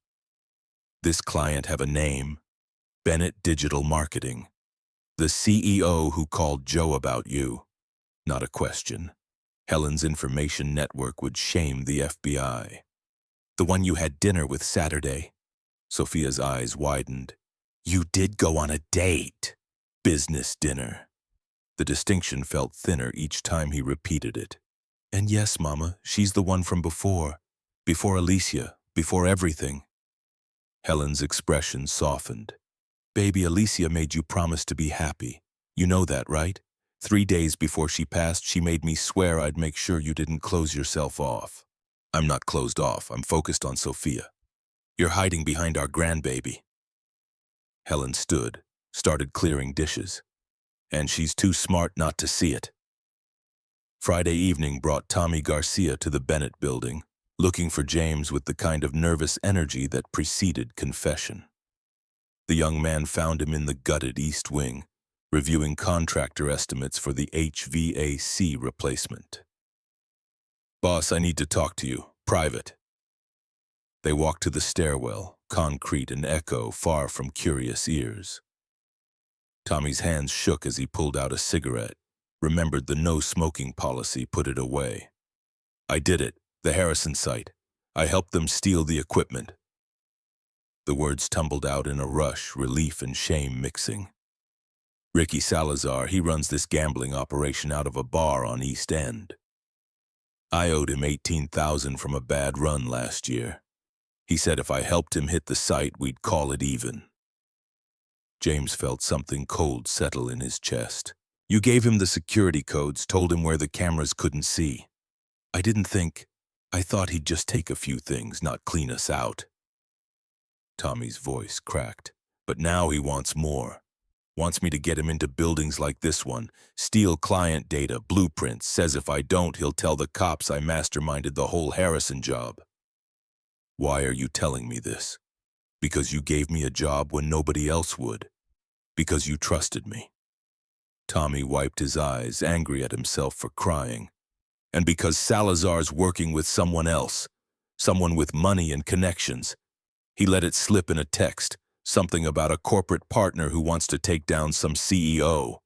"This client have a name? Bennett Digital Marketing. The CEO who called Joe about you." Not a question. Helen's information network would shame the FBI. "The one you had dinner with Saturday?" Sophia's eyes widened. "You did go on a date." "Business dinner." The distinction felt thinner each time he repeated it. "And yes, Mama, she's the one from before. Before Alicia, before everything." Helen's expression softened. "Baby, Alicia made you promise to be happy. You know that, right? 3 days before she passed, she made me swear I'd make sure you didn't close yourself off." "I'm not closed off. I'm focused on Sophia. You're hiding behind our grandbaby." Helen stood, started clearing dishes. "And she's too smart not to see it." Friday evening brought Tommy Garcia to the Bennett building, looking for James with the kind of nervous energy that preceded confession. The young man found him in the gutted East Wing, reviewing contractor estimates for the HVAC replacement. "Boss, I need to talk to you. Private." They walked to the stairwell, concrete and echo far from curious ears. Tommy's hands shook as he pulled out a cigarette, remembered the no-smoking policy, put it away. "I did it, the Harrison site. I helped them steal the equipment." The words tumbled out in a rush, relief and shame mixing. "Ricky Salazar, he runs this gambling operation out of a bar on East End. I owed him $18,000 from a bad run last year. He said if I helped him hit the site, we'd call it even." James felt something cold settle in his chest. "You gave him the security codes, told him where the cameras couldn't see." "I didn't think. I thought he'd just take a few things, not clean us out." Tommy's voice cracked. "But now he wants more. Wants me to get him into buildings like this one, steal client data, blueprints, says if I don't, he'll tell the cops I masterminded the whole Harrison job." "Why are you telling me this?" "Because you gave me a job when nobody else would. Because you trusted me." Tommy wiped his eyes, angry at himself for crying. "And because Salazar's working with someone else, someone with money and connections. He let it slip in a text, something about a corporate partner who wants to take down some CEO."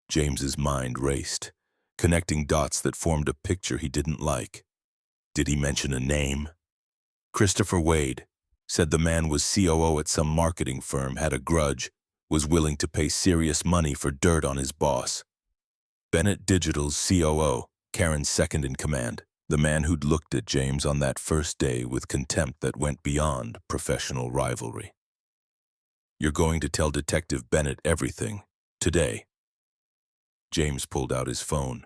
James's mind raced, connecting dots that formed a picture he didn't like. Did he mention a name? Christopher Wade. Said the man was COO at some marketing firm, had a grudge, was willing to pay serious money for dirt on his boss. Bennett Digital's COO, Karen's second in command, the man who'd looked at James on that first day with contempt that went beyond professional rivalry. "You're going to tell Detective Bennett everything, today." James pulled out his phone.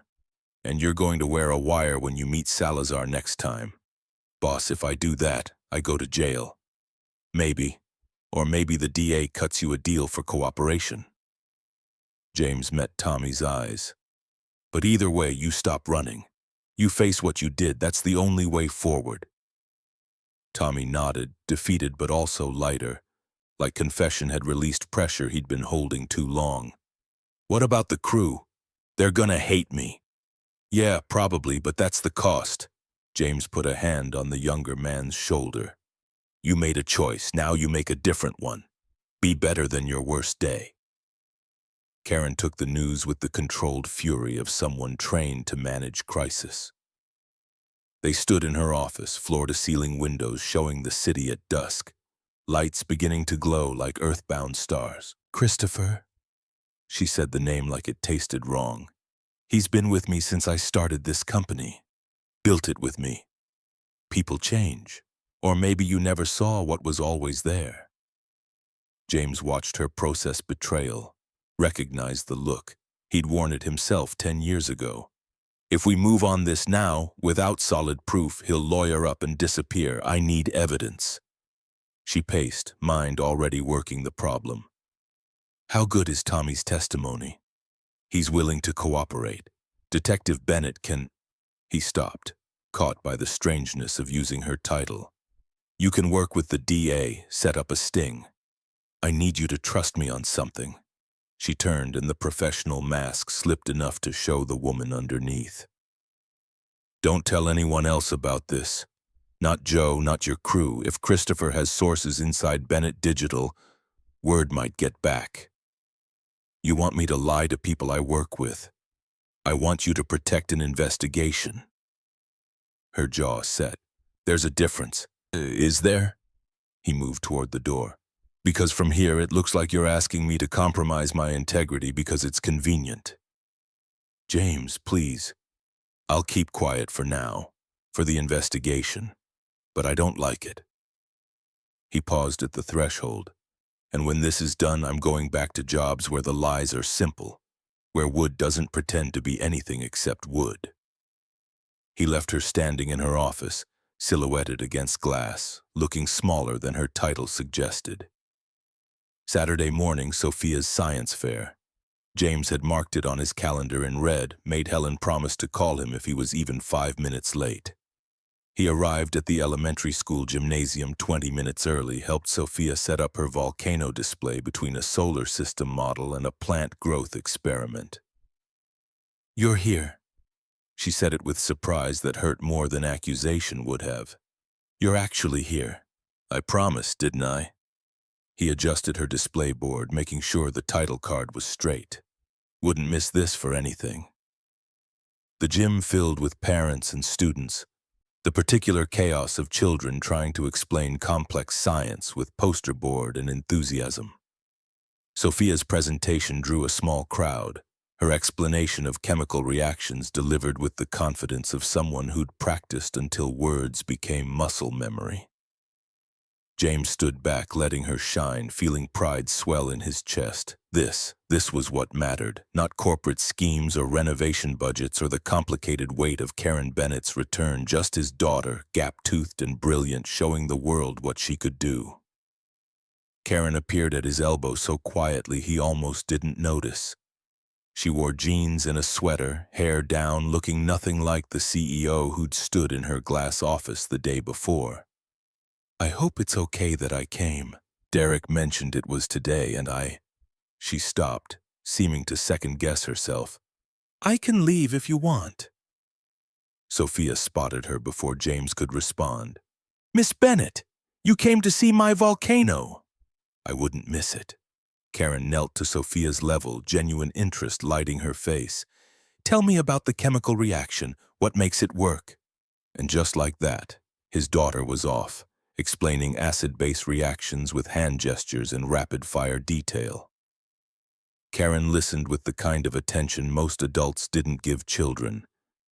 "And you're going to wear a wire when you meet Salazar next time. Boss, if I do that, I go to jail. Maybe. Or maybe the DA cuts you a deal for cooperation." James met Tommy's eyes. "But either way, you stop running. You face what you did. That's the only way forward." Tommy nodded, defeated but also lighter, like confession had released pressure he'd been holding too long. "What about the crew? They're gonna hate me." "Yeah, probably, but that's the cost." James put a hand on the younger man's shoulder. You made a choice, now you make a different one. Be better than your worst day. Karen took the news with the controlled fury of someone trained to manage crisis. They stood in her office, floor-to-ceiling windows showing the city at dusk, lights beginning to glow like earthbound stars. Christopher, she said the name like it tasted wrong. He's been with me since I started this company. Built it with me. People change. Or maybe you never saw what was always there. James watched her process betrayal, recognized the look. He'd worn it himself 10 years ago. If we move on this now, without solid proof, he'll lawyer up and disappear. I need evidence. She paced, mind already working the problem. How good is Tommy's testimony? He's willing to cooperate. Detective Bennett can... He stopped, caught by the strangeness of using her title. You can work with the DA, set up a sting. I need you to trust me on something. She turned and the professional mask slipped enough to show the woman underneath. Don't tell anyone else about this. Not Joe, not your crew. If Christopher has sources inside Bennett Digital, word might get back. You want me to lie to people I work with. I want you to protect an investigation. Her jaw set. There's a difference. Is there? He moved toward the door. Because from here it looks like you're asking me to compromise my integrity because it's convenient. James, please. I'll keep quiet for now, for the investigation, but I don't like it. He paused at the threshold. And when this is done, I'm going back to jobs where the lies are simple, where wood doesn't pretend to be anything except wood. He left her standing in her office, silhouetted against glass, looking smaller than her title suggested. Saturday morning, Sophia's science fair. James had marked it on his calendar in red, made Helen promise to call him if he was even 5 minutes late. He arrived at the elementary school gymnasium 20 minutes early, helped Sophia set up her volcano display between a solar system model and a plant growth experiment. You're here. She said it with surprise that hurt more than accusation would have. You're actually here. I promised, didn't I? He adjusted her display board, making sure the title card was straight. Wouldn't miss this for anything. The gym filled with parents and students, the particular chaos of children trying to explain complex science with poster board and enthusiasm. Sophia's presentation drew a small crowd, her explanation of chemical reactions delivered with the confidence of someone who'd practiced until words became muscle memory. James stood back, letting her shine, feeling pride swell in his chest. This was what mattered, not corporate schemes or renovation budgets or the complicated weight of Karen Bennett's return, just his daughter, gap-toothed and brilliant, showing the world what she could do. Karen appeared at his elbow so quietly he almost didn't notice. She wore jeans and a sweater, hair down, looking nothing like the CEO who'd stood in her glass office the day before. I hope it's okay that I came. Derek mentioned it was today and She stopped, seeming to second-guess herself. I can leave if you want. Sophia spotted her before James could respond. Miss Bennett, you came to see my volcano. I wouldn't miss it. Karen knelt to Sophia's level, genuine interest lighting her face. Tell me about the chemical reaction, what makes it work? And just like that, his daughter was off, explaining acid-base reactions with hand gestures and rapid-fire detail. Karen listened with the kind of attention most adults didn't give children,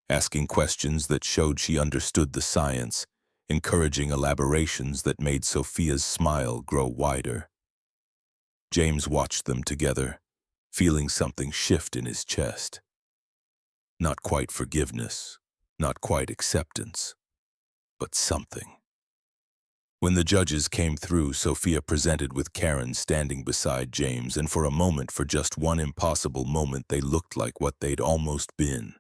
asking questions that showed she understood the science, encouraging elaborations that made Sophia's smile grow wider. James watched them together, feeling something shift in his chest. Not quite forgiveness, not quite acceptance, but something. When the judges came through, Sophia presented with Karen standing beside James, and for a moment, for just one impossible moment, they looked like what they'd almost been.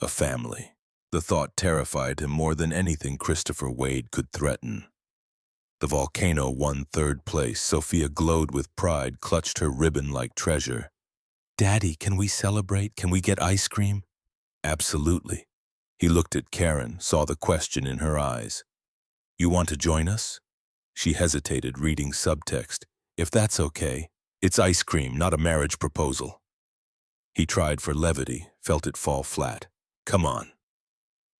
A family. The thought terrified him more than anything Christopher Wade could threaten. The volcano won third place. Sophia glowed with pride, clutched her ribbon like treasure. Daddy, can we celebrate? Can we get ice cream? Absolutely. He looked at Karen, saw the question in her eyes. You want to join us? She hesitated, reading subtext. If that's okay. It's ice cream, not a marriage proposal. He tried for levity, felt it fall flat. Come on.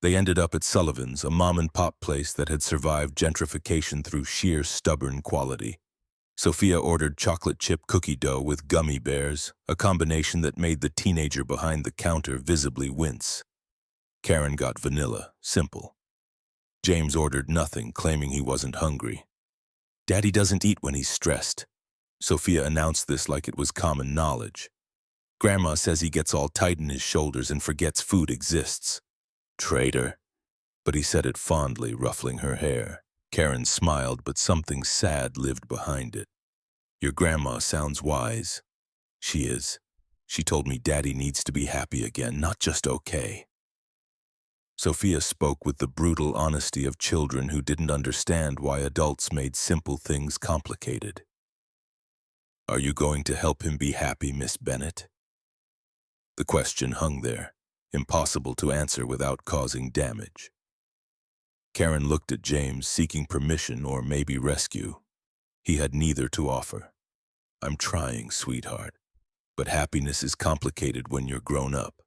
They ended up at Sullivan's, a mom-and-pop place that had survived gentrification through sheer stubborn quality. Sophia ordered chocolate chip cookie dough with gummy bears, a combination that made the teenager behind the counter visibly wince. Karen got vanilla, simple. James ordered nothing, claiming he wasn't hungry. Daddy doesn't eat when he's stressed. Sophia announced this like it was common knowledge. Grandma says he gets all tight in his shoulders and forgets food exists. Traitor. But he said it fondly, ruffling her hair. Karen smiled, but something sad lived behind it. Your grandma sounds wise. She is. She told me Daddy needs to be happy again, not just okay. Sophia spoke with the brutal honesty of children who didn't understand why adults made simple things complicated. Are you going to help him be happy, Miss Bennett? The question hung there, impossible to answer without causing damage. Karen looked at James, seeking permission or maybe rescue. He had neither to offer. I'm trying, sweetheart, but happiness is complicated when you're grown up.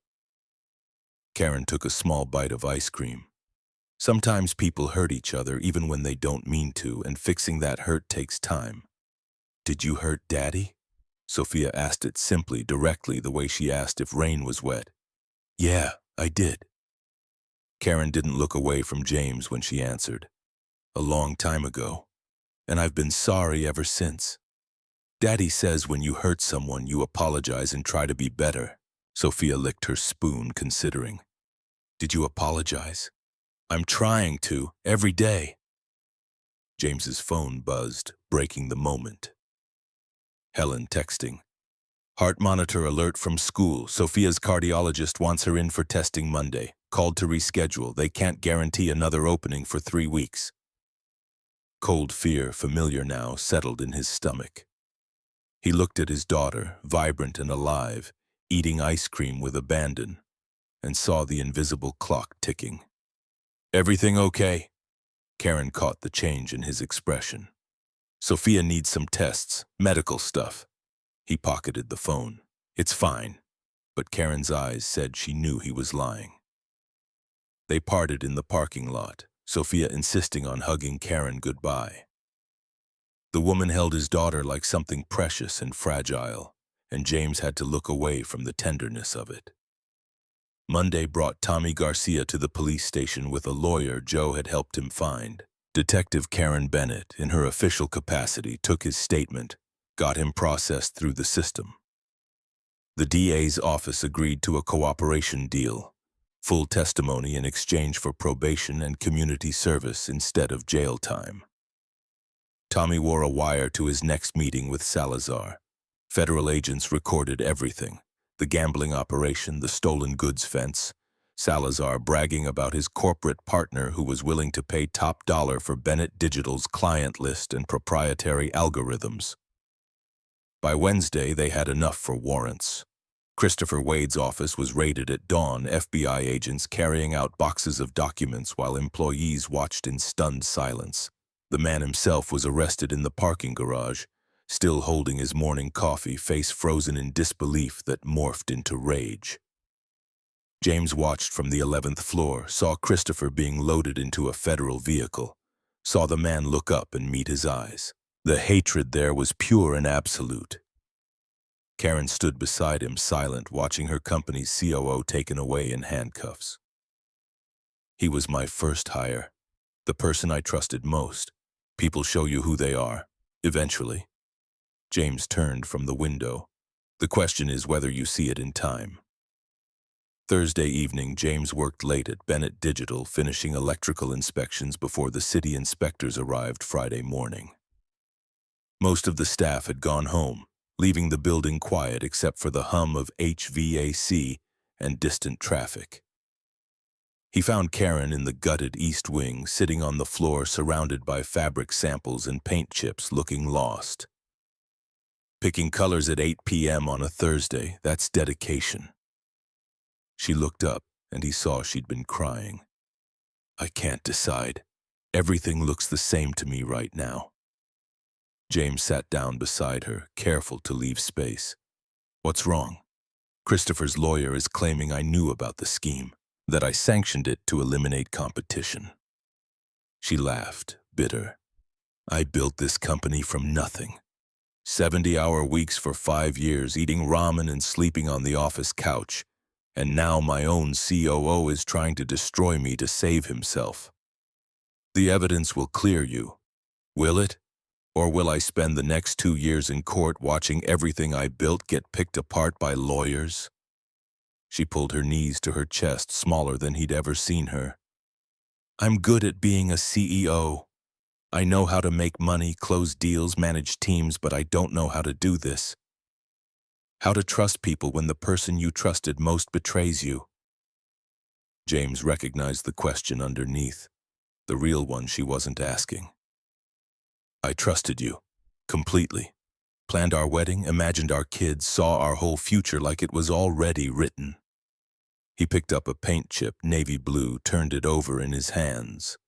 Karen took a small bite of ice cream. Sometimes people hurt each other even when they don't mean to, and fixing that hurt takes time. Did you hurt Daddy? Sophia asked it simply, directly, the way she asked if rain was wet. Yeah, I did. Karen didn't look away from James when she answered. A long time ago, and I've been sorry ever since. Daddy says when you hurt someone, you apologize and try to be better. Sophia licked her spoon, considering. Did you apologize? I'm trying to, every day. James's phone buzzed, breaking the moment. Helen texting. Heart monitor alert from school. Sophia's cardiologist wants her in for testing Monday. Called to reschedule. They can't guarantee another opening for 3 weeks. Cold fear, familiar now, settled in his stomach. He looked at his daughter, vibrant and alive, eating ice cream with abandon, and saw the invisible clock ticking. Everything okay? Karen caught the change in his expression. Sophia needs some tests, medical stuff. He pocketed the phone. It's fine. But Karen's eyes said she knew he was lying. They parted in the parking lot, Sophia insisting on hugging Karen goodbye. The woman held his daughter like something precious and fragile, and James had to look away from the tenderness of it. Monday brought Tommy Garcia to the police station with a lawyer Joe had helped him find. Detective Karen Bennett, in her official capacity, took his statement, got him processed through the system. The DA's office agreed to a cooperation deal, full testimony in exchange for probation and community service instead of jail time. Tommy wore a wire to his next meeting with Salazar. Federal agents recorded everything, the gambling operation, the stolen goods fence, Salazar bragging about his corporate partner who was willing to pay top dollar for Bennett Digital's client list and proprietary algorithms. By Wednesday, they had enough for warrants. Christopher Wade's office was raided at dawn, FBI agents carrying out boxes of documents while employees watched in stunned silence. The man himself was arrested in the parking garage, still holding his morning coffee, face frozen in disbelief that morphed into rage. James watched from the 11th floor, saw Christopher being loaded into a federal vehicle, saw the man look up and meet his eyes. The hatred there was pure and absolute. Karen stood beside him, silent, watching her company's COO taken away in handcuffs. He was my first hire, the person I trusted most. People show you who they are, eventually. James turned from the window. The question is whether you see it in time. Thursday evening, James worked late at Bennett Digital, finishing electrical inspections before the city inspectors arrived Friday morning. Most of the staff had gone home, leaving the building quiet except for the hum of HVAC and distant traffic. He found Karen in the gutted East Wing, sitting on the floor surrounded by fabric samples and paint chips, looking lost. Picking colors at 8 p.m. on a Thursday, that's dedication. She looked up, and he saw she'd been crying. I can't decide. Everything looks the same to me right now. James sat down beside her, careful to leave space. What's wrong? Christopher's lawyer is claiming I knew about the scheme, that I sanctioned it to eliminate competition. She laughed, bitter. I built this company from nothing. 70-hour weeks for 5 years, eating ramen and sleeping on the office couch. And now my own COO is trying to destroy me to save himself. The evidence will clear you. Will it? Or will I spend the next 2 years in court watching everything I built get picked apart by lawyers? She pulled her knees to her chest, smaller than he'd ever seen her. I'm good at being a CEO. I know how to make money, close deals, manage teams, but I don't know how to do this. How to trust people when the person you trusted most betrays you. James recognized the question underneath, the real one she wasn't asking. I trusted you, completely. Planned our wedding, imagined our kids, saw our whole future like it was already written. He picked up a paint chip, navy blue, turned it over in his hands.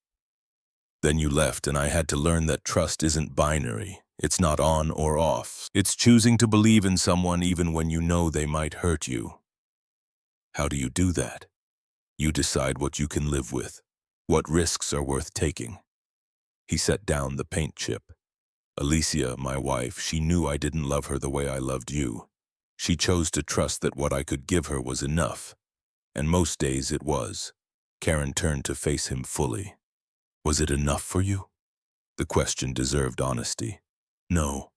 Then you left, and I had to learn that trust isn't binary. It's not on or off. It's choosing to believe in someone even when you know they might hurt you. How do you do that? You decide what you can live with, what risks are worth taking. He set down the paint chip. Alicia, my wife, she knew I didn't love her the way I loved you. She chose to trust that what I could give her was enough. And most days it was. Karen turned to face him fully. Was it enough for you? The question deserved honesty. No,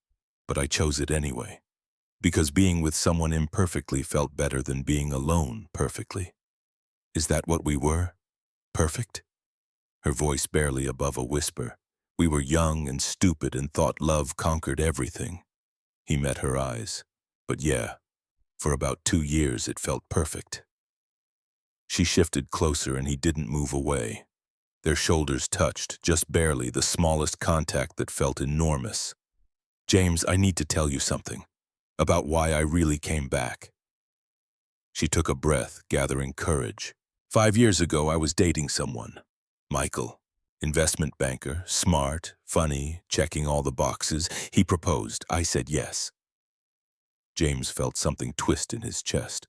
but I chose it anyway. Because being with someone imperfectly felt better than being alone perfectly. Is that what we were? Perfect? Her voice barely above a whisper. We were young and stupid and thought love conquered everything. He met her eyes. But yeah, for about 2 years it felt perfect. She shifted closer and he didn't move away. Their shoulders touched, just barely, the smallest contact that felt enormous. James, I need to tell you something. About why I really came back. She took a breath, gathering courage. 5 years ago, I was dating someone. Michael. Investment banker, smart, funny, checking all the boxes. He proposed. I said yes. James felt something twist in his chest.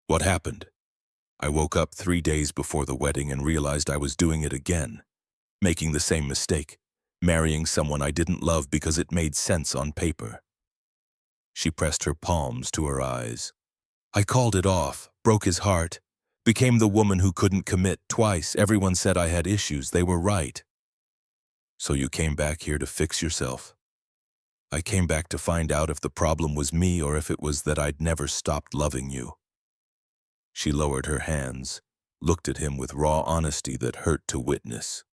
What happened? I woke up 3 days before the wedding and realized I was doing it again. Making the same mistake. Marrying someone I didn't love because it made sense on paper. She pressed her palms to her eyes. I called it off, broke his heart. Became the woman who couldn't commit twice. Everyone said I had issues. They were right. So you came back here to fix yourself? I came back to find out if the problem was me or if it was that I'd never stopped loving you. She lowered her hands, looked at him with raw honesty that hurt to witness.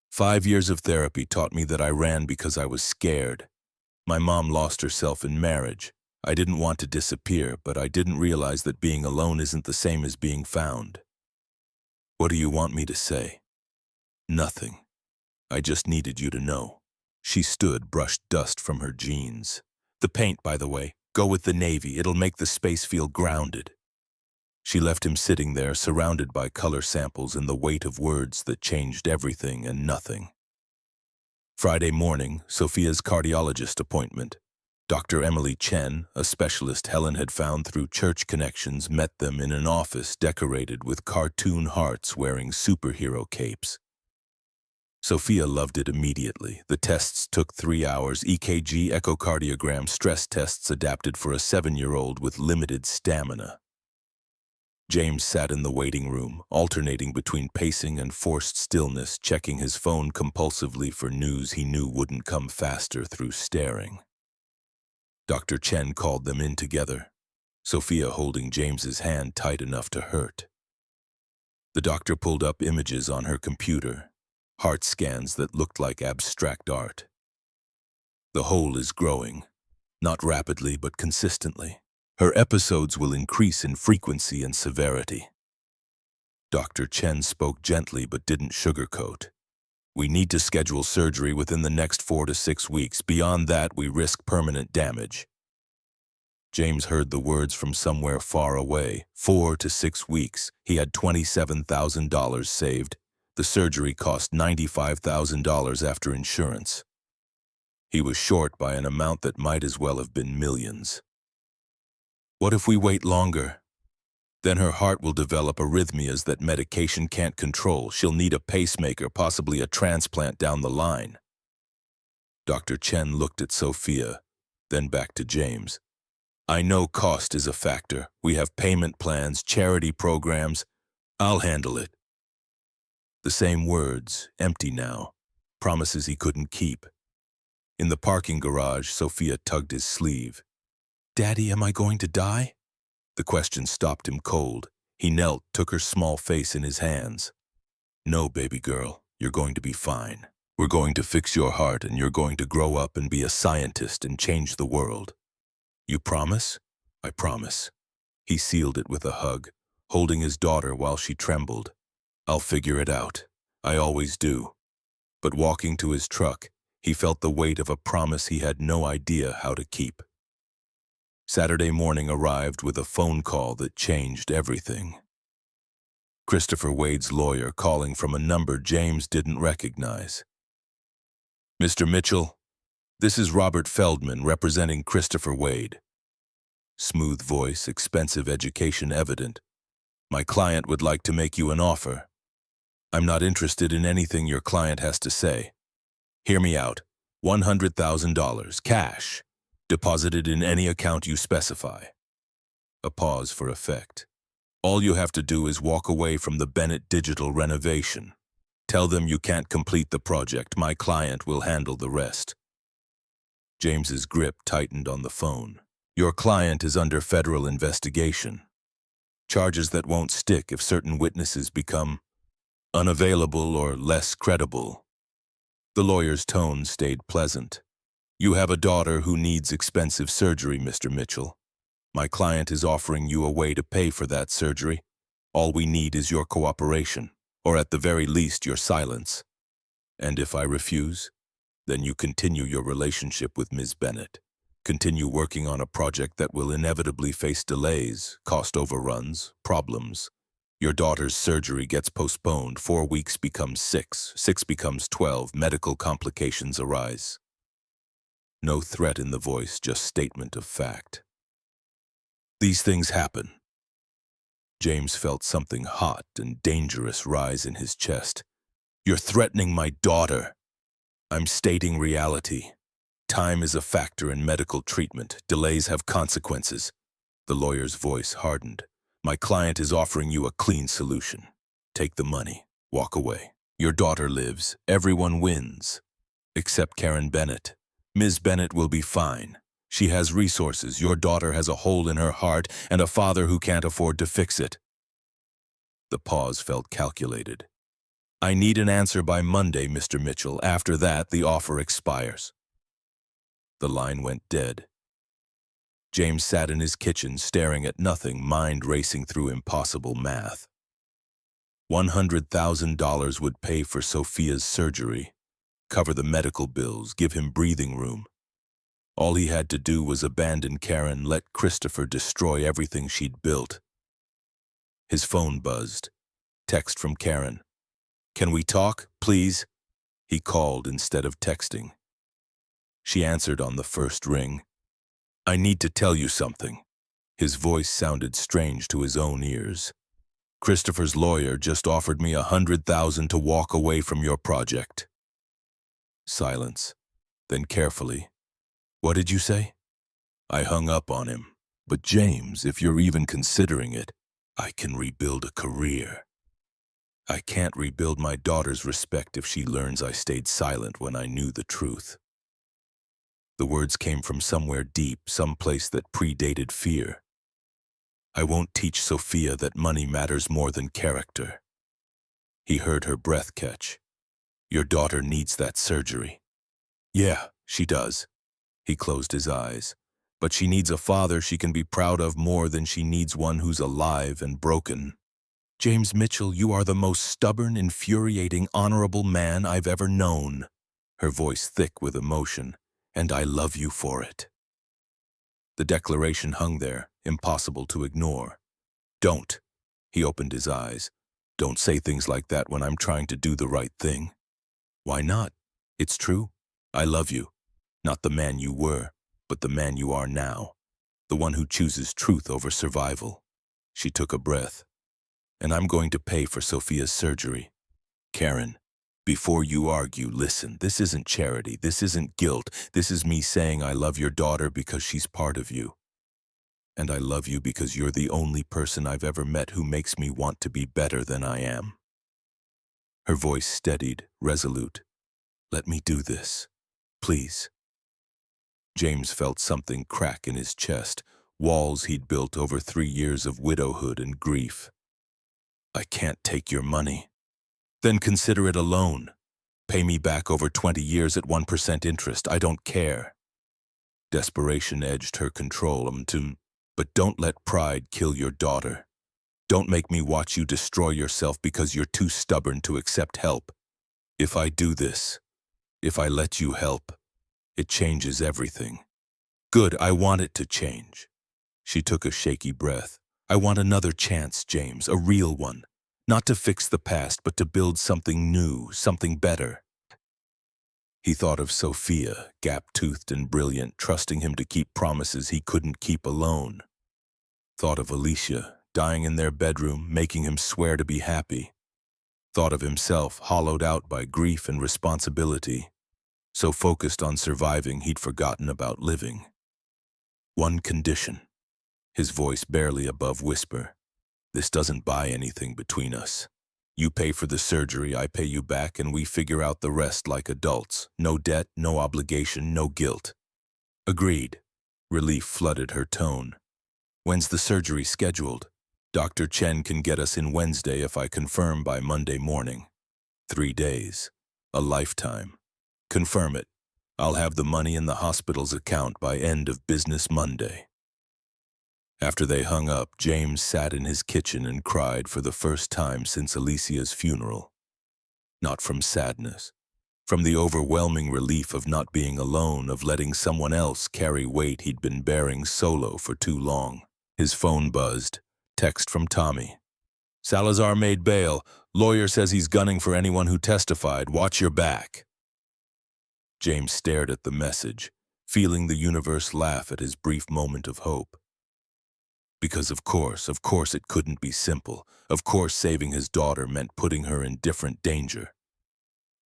5 years of therapy taught me that I ran because I was scared. My mom lost herself in marriage. I didn't want to disappear, but I didn't realize that being alone isn't the same as being found. What do you want me to say? Nothing. I just needed you to know. She stood, brushed dust from her jeans. The paint, by the way. Go with the navy. It'll make the space feel grounded. She left him sitting there, surrounded by color samples and the weight of words that changed everything and nothing. Friday morning, Sophia's cardiologist appointment. Dr. Emily Chen, a specialist Helen had found through church connections, met them in an office decorated with cartoon hearts wearing superhero capes. Sophia loved it immediately. The tests took 3 hours, EKG, echocardiogram, stress tests adapted for a 7-year-old with limited stamina. James sat in the waiting room, alternating between pacing and forced stillness, checking his phone compulsively for news he knew wouldn't come faster through staring. Dr. Chen called them in together, Sophia holding James's hand tight enough to hurt. The doctor pulled up images on her computer, heart scans that looked like abstract art. The hole is growing, not rapidly but consistently. Her episodes will increase in frequency and severity. Dr. Chen spoke gently but didn't sugarcoat. We need to schedule surgery within the next 4 to 6 weeks. Beyond that, we risk permanent damage. James heard the words from somewhere far away. 4 to 6 weeks. He had $27,000 saved. The surgery cost $95,000 after insurance. He was short by an amount that might as well have been millions. What if we wait longer? Then her heart will develop arrhythmias that medication can't control. She'll need a pacemaker, possibly a transplant down the line. Dr. Chen looked at Sophia, then back to James. I know cost is a factor. We have payment plans, charity programs. I'll handle it. The same words, empty now, promises he couldn't keep. In the parking garage, Sophia tugged his sleeve. Daddy, am I going to die? The question stopped him cold. He knelt, took her small face in his hands. No, baby girl, you're going to be fine. We're going to fix your heart and you're going to grow up and be a scientist and change the world. You promise? I promise. He sealed it with a hug, holding his daughter while she trembled. I'll figure it out. I always do. But walking to his truck, he felt the weight of a promise he had no idea how to keep. Saturday morning arrived with a phone call that changed everything. Christopher Wade's lawyer calling from a number James didn't recognize. Mr. Mitchell, this is Robert Feldman representing Christopher Wade. Smooth voice, expensive education evident. My client would like to make you an offer. I'm not interested in anything your client has to say. Hear me out. $100,000, cash, deposited in any account you specify. A pause for effect. All you have to do is walk away from the Bennett Digital renovation. Tell them you can't complete the project. My client will handle the rest. James's grip tightened on the phone. Your client is under federal investigation. Charges that won't stick if certain witnesses become unavailable or less credible. The lawyer's tone stayed pleasant. You have a daughter who needs expensive surgery, Mr. Mitchell. My client is offering you a way to pay for that surgery. All we need is your cooperation, or at the very least your silence. And if I refuse, then you continue your relationship with Ms. Bennett. Continue working on a project that will inevitably face delays, cost overruns, problems. Your daughter's surgery gets postponed, 4 weeks becomes 6, 6 becomes 12, medical complications arise. No threat in the voice, just statement of fact. These things happen. James felt something hot and dangerous rise in his chest. You're threatening my daughter. I'm stating reality. Time is a factor in medical treatment. Delays have consequences. The lawyer's voice hardened. My client is offering you a clean solution. Take the money. Walk away. Your daughter lives. Everyone wins. Except Karen Bennett. Ms. Bennett will be fine. She has resources. Your daughter has a hole in her heart and a father who can't afford to fix it. The pause felt calculated. I need an answer by Monday, Mr. Mitchell. After that, the offer expires. The line went dead. James sat in his kitchen staring at nothing, mind racing through impossible math. $100,000 would pay for Sophia's surgery, cover the medical bills, give him breathing room. All he had to do was abandon Karen, let Christopher destroy everything she'd built. His phone buzzed. Text from Karen. Can we talk, please? He called instead of texting. She answered on the first ring. I need to tell you something. His voice sounded strange to his own ears. Christopher's lawyer just offered me $100,000 to walk away from your project. Silence. Then carefully. What did you say? I hung up on him. But James, if you're even considering it, I can rebuild a career. I can't rebuild my daughter's respect if she learns I stayed silent when I knew the truth. The words came from somewhere deep, some place that predated fear. I won't teach Sophia that money matters more than character. He heard her breath catch. Your daughter needs that surgery. Yeah, she does. He closed his eyes. But she needs a father she can be proud of more than she needs one who's alive and broken. James Mitchell, you are the most stubborn, infuriating, honorable man I've ever known. Her voice thick with emotion. And I love you for it. The declaration hung there, impossible to ignore. Don't. He opened his eyes. Don't say things like that when I'm trying to do the right thing. Why not? It's true. I love you. Not the man you were, but the man you are now. The one who chooses truth over survival. She took a breath. And I'm going to pay for Sophia's surgery. Karen, before you argue, listen, this isn't charity, this isn't guilt, this is me saying I love your daughter because she's part of you. And I love you because you're the only person I've ever met who makes me want to be better than I am. Her voice steadied, resolute. Let me do this, please. James felt something crack in his chest, walls he'd built over 3 years of widowhood and grief. I can't take your money. Then consider it a loan. Pay me back over 20 years at 1% interest. I don't care. Desperation edged her control but don't let pride kill your daughter. Don't make me watch you destroy yourself because you're too stubborn to accept help. If I do this, if I let you help, it changes everything. Good, I want it to change. She took a shaky breath. I want another chance, James, a real one. Not to fix the past, but to build something new, something better. He thought of Sophia, gap-toothed and brilliant, trusting him to keep promises he couldn't keep alone. Thought of Alicia, dying in their bedroom, making him swear to be happy. Thought of himself, hollowed out by grief and responsibility. So focused on surviving, he'd forgotten about living. One condition. His voice barely above whisper. This doesn't buy anything between us. You pay for the surgery, I pay you back, and we figure out the rest like adults. No debt, no obligation, no guilt. Agreed. Relief flooded her tone. When's the surgery scheduled? Dr. Chen can get us in Wednesday if I confirm by Monday morning. 3 days. A lifetime. Confirm it. I'll have the money in the hospital's account by end of business Monday. After they hung up, James sat in his kitchen and cried for the first time since Alicia's funeral. Not from sadness, from the overwhelming relief of not being alone, of letting someone else carry weight he'd been bearing solo for too long. His phone buzzed. Text from Tommy. Salazar made bail. Lawyer says he's gunning for anyone who testified. Watch your back. James stared at the message, feeling the universe laugh at his brief moment of hope. Because of course it couldn't be simple. Of course saving his daughter meant putting her in different danger.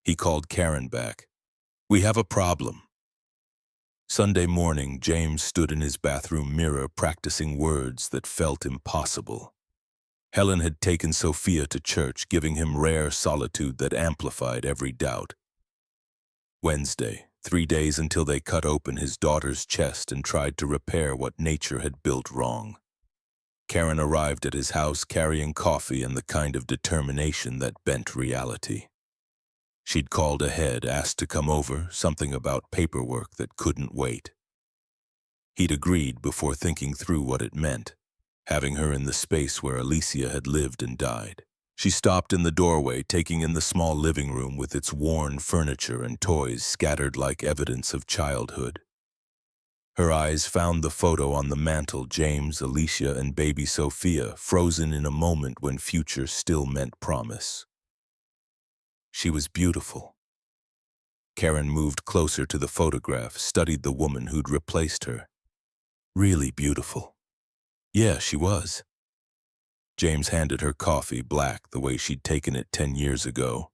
He called Karen back. We have a problem. Sunday morning, James stood in his bathroom mirror practicing words that felt impossible. Helen had taken Sophia to church, giving him rare solitude that amplified every doubt. Wednesday, 3 days until they cut open his daughter's chest and tried to repair what nature had built wrong. Karen arrived at his house carrying coffee and the kind of determination that bent reality. She'd called ahead, asked to come over, something about paperwork that couldn't wait. He'd agreed before thinking through what it meant, having her in the space where Alicia had lived and died. She stopped in the doorway, taking in the small living room with its worn furniture and toys scattered like evidence of childhood. Her eyes found the photo on the mantel, James, Alicia, and baby Sophia, frozen in a moment when future still meant promise. She was beautiful. Karen moved closer to the photograph, studied the woman who'd replaced her. Really beautiful. Yeah, she was. James handed her coffee, black, the way she'd taken it 10 years ago.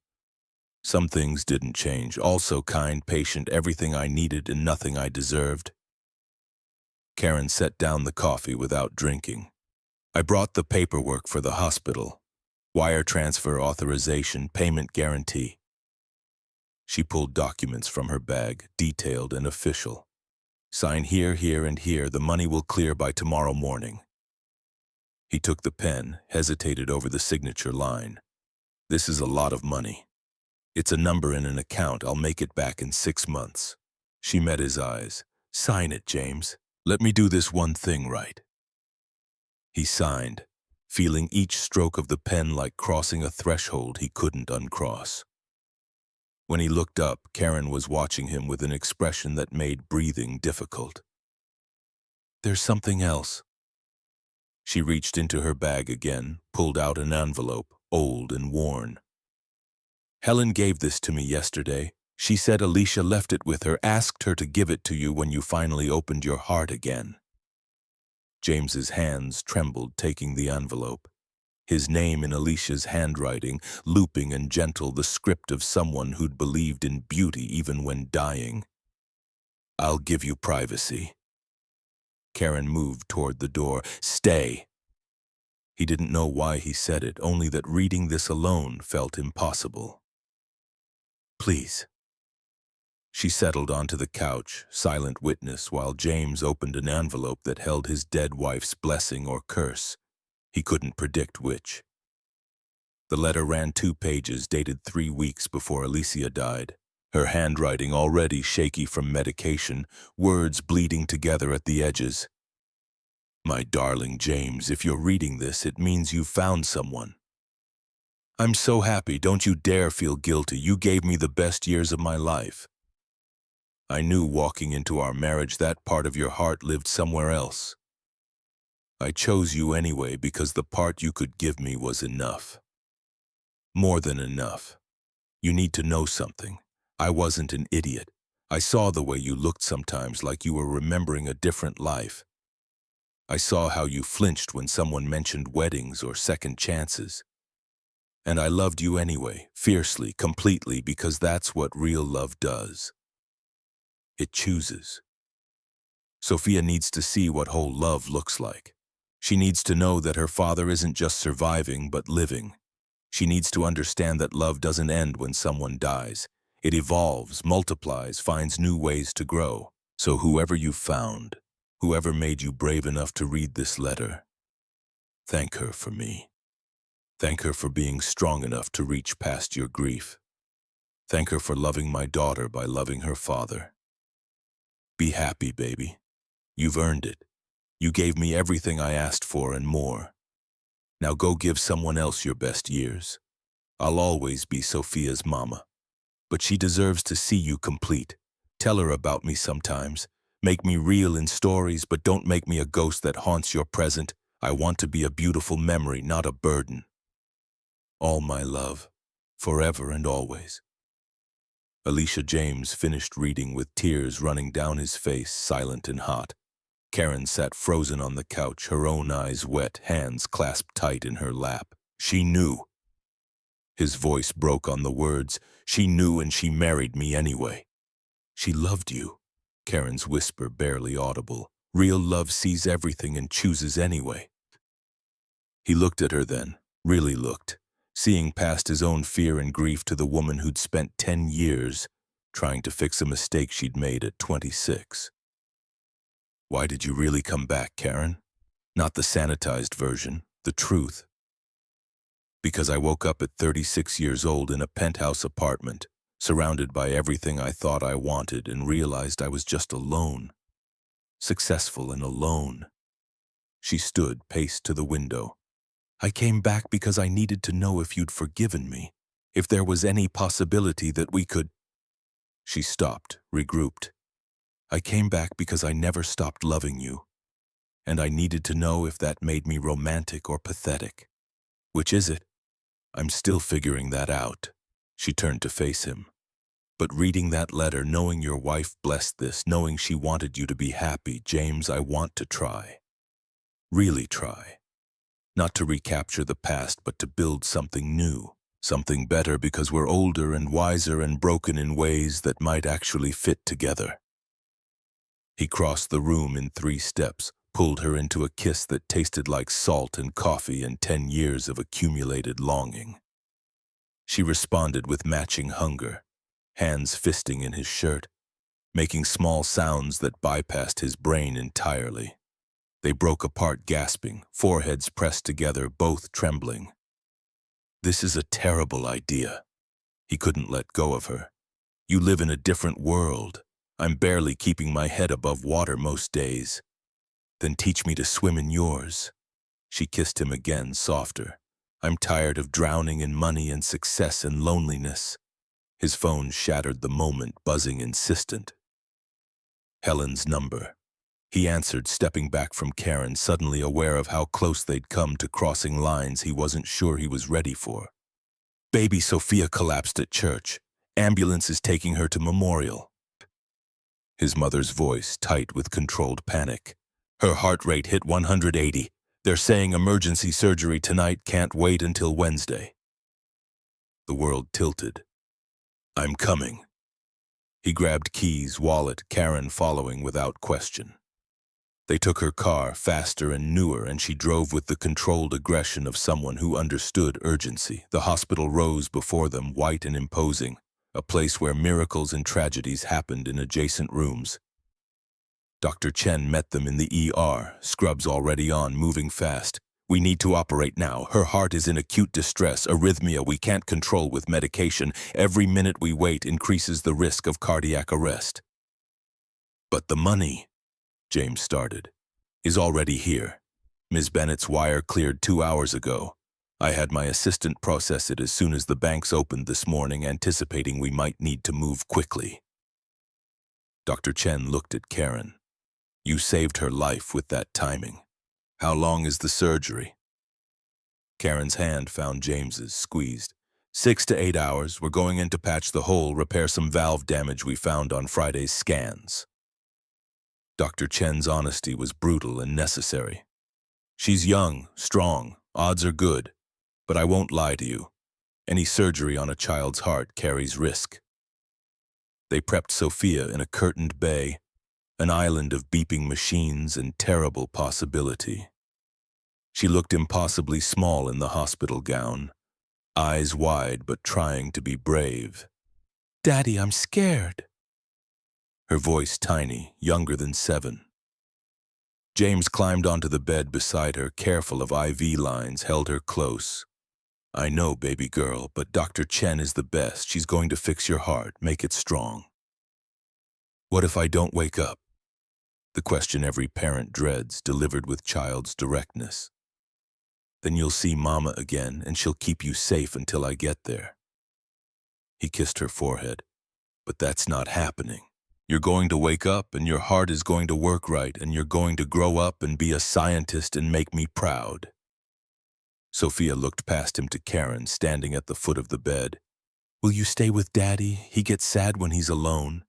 Some things didn't change. Also kind, patient, everything I needed and nothing I deserved. Karen set down the coffee without drinking. I brought the paperwork for the hospital. Wire transfer authorization, payment guarantee. She pulled documents from her bag, detailed and official. Sign here, here, and here. The money will clear by tomorrow morning. He took the pen, hesitated over the signature line. This is a lot of money. It's a number in an account. I'll make it back in 6 months. She met his eyes. Sign it, James. Let me do this one thing right. He signed, feeling each stroke of the pen like crossing a threshold he couldn't uncross. When he looked up, Karen was watching him with an expression that made breathing difficult. There's something else. She reached into her bag again, pulled out an envelope, old and worn. Helen gave this to me yesterday. She said Alicia left it with her, asked her to give it to you when you finally opened your heart again. James's hands trembled, taking the envelope. His name in Alicia's handwriting, looping and gentle, the script of someone who'd believed in beauty even when dying. I'll give you privacy. Karen moved toward the door. Stay. He didn't know why he said it, only that reading this alone felt impossible. Please. She settled onto the couch, silent witness, while James opened an envelope that held his dead wife's blessing or curse. He couldn't predict which. The letter ran 2 pages, dated 3 weeks before Alicia died. Her handwriting already shaky from medication, words bleeding together at the edges. My darling James, if you're reading this, it means you've found someone. I'm so happy, don't you dare feel guilty. You gave me the best years of my life. I knew walking into our marriage that part of your heart lived somewhere else. I chose you anyway because the part you could give me was enough. More than enough. You need to know something. I wasn't an idiot. I saw the way you looked sometimes, like you were remembering a different life. I saw how you flinched when someone mentioned weddings or second chances. And I loved you anyway, fiercely, completely, because that's what real love does. It chooses. Sophia needs to see what whole love looks like. She needs to know that her father isn't just surviving, but living. She needs to understand that love doesn't end when someone dies. It evolves, multiplies, finds new ways to grow. So whoever you found, whoever made you brave enough to read this letter, thank her for me. Thank her for being strong enough to reach past your grief. Thank her for loving my daughter by loving her father. Be happy, baby. You've earned it. You gave me everything I asked for and more. Now go give someone else your best years. I'll always be Sophia's mama. But she deserves to see you complete. Tell her about me sometimes. Make me real in stories, but don't make me a ghost that haunts your present. I want to be a beautiful memory, not a burden. All my love, forever and always. Alicia James finished reading with tears running down his face, silent and hot. Karen sat frozen on the couch, her own eyes wet, hands clasped tight in her lap. She knew. His voice broke on the words. She knew, and she married me anyway. She loved you. Karen's whisper barely audible. Real love sees everything and chooses anyway. He looked at her then, really looked, seeing past his own fear and grief to the woman who'd spent 10 years trying to fix a mistake she'd made at 26. Why did you really come back, Karen? Not the sanitized version, the truth. Because I woke up at 36 years old in a penthouse apartment, surrounded by everything I thought I wanted, and realized I was just alone. Successful and alone. She stood, paced to the window. I came back because I needed to know if you'd forgiven me, if there was any possibility that we could... She stopped, regrouped. I came back because I never stopped loving you, and I needed to know if that made me romantic or pathetic. Which is it? I'm still figuring that out. She turned to face him. But reading that letter, knowing your wife blessed this, knowing she wanted you to be happy, James, I want to try. Really try. Not to recapture the past, but to build something new, something better, because we're older and wiser and broken in ways that might actually fit together. He crossed the room in 3 steps, pulled her into a kiss that tasted like salt and coffee and 10 years of accumulated longing. She responded with matching hunger, hands fisting in his shirt, making small sounds that bypassed his brain entirely. They broke apart gasping, foreheads pressed together, both trembling. This is a terrible idea. He couldn't let go of her. You live in a different world. I'm barely keeping my head above water most days. Then teach me to swim in yours. She kissed him again, softer. I'm tired of drowning in money and success and loneliness. His phone shattered the moment, buzzing insistent. Helen's number. He answered, stepping back from Karen, suddenly aware of how close they'd come to crossing lines he wasn't sure he was ready for. Baby Sophia collapsed at church. Ambulance is taking her to Memorial. His mother's voice tight with controlled panic. Her heart rate hit 180. They're saying emergency surgery tonight, can't wait until Wednesday. The world tilted. I'm coming. He grabbed keys, wallet, Karen following without question. They took her car, faster and newer, and she drove with the controlled aggression of someone who understood urgency. The hospital rose before them, white and imposing, a place where miracles and tragedies happened in adjacent rooms. Dr. Chen met them in the ER, scrubs already on, moving fast. We need to operate now. Her heart is in acute distress, arrhythmia we can't control with medication. Every minute we wait increases the risk of cardiac arrest. But the money, James started, is already here. Ms. Bennett's wire cleared 2 hours ago. I had my assistant process it as soon as the banks opened this morning, anticipating we might need to move quickly. Dr. Chen looked at Karen. You saved her life with that timing. How long is the surgery? Karen's hand found James's, squeezed. 6 to 8 hours. We're going in to patch the hole, repair some valve damage we found on Friday's scans. Dr. Chen's honesty was brutal and necessary. She's young, strong, odds are good, but I won't lie to you. Any surgery on a child's heart carries risk. They prepped Sophia in a curtained bay, an island of beeping machines and terrible possibility. She looked impossibly small in the hospital gown, eyes wide but trying to be brave. Daddy, I'm scared. Her voice tiny, younger than 7. James climbed onto the bed beside her, careful of IV lines, held her close. I know, baby girl, but Dr. Chen is the best. She's going to fix your heart, make it strong. What if I don't wake up? The question every parent dreads, delivered with child's directness. Then you'll see Mama again, and she'll keep you safe until I get there. He kissed her forehead. But that's not happening. You're going to wake up, and your heart is going to work right, and you're going to grow up and be a scientist and make me proud. Sophia looked past him to Karen, standing at the foot of the bed. Will you stay with Daddy? He gets sad when he's alone.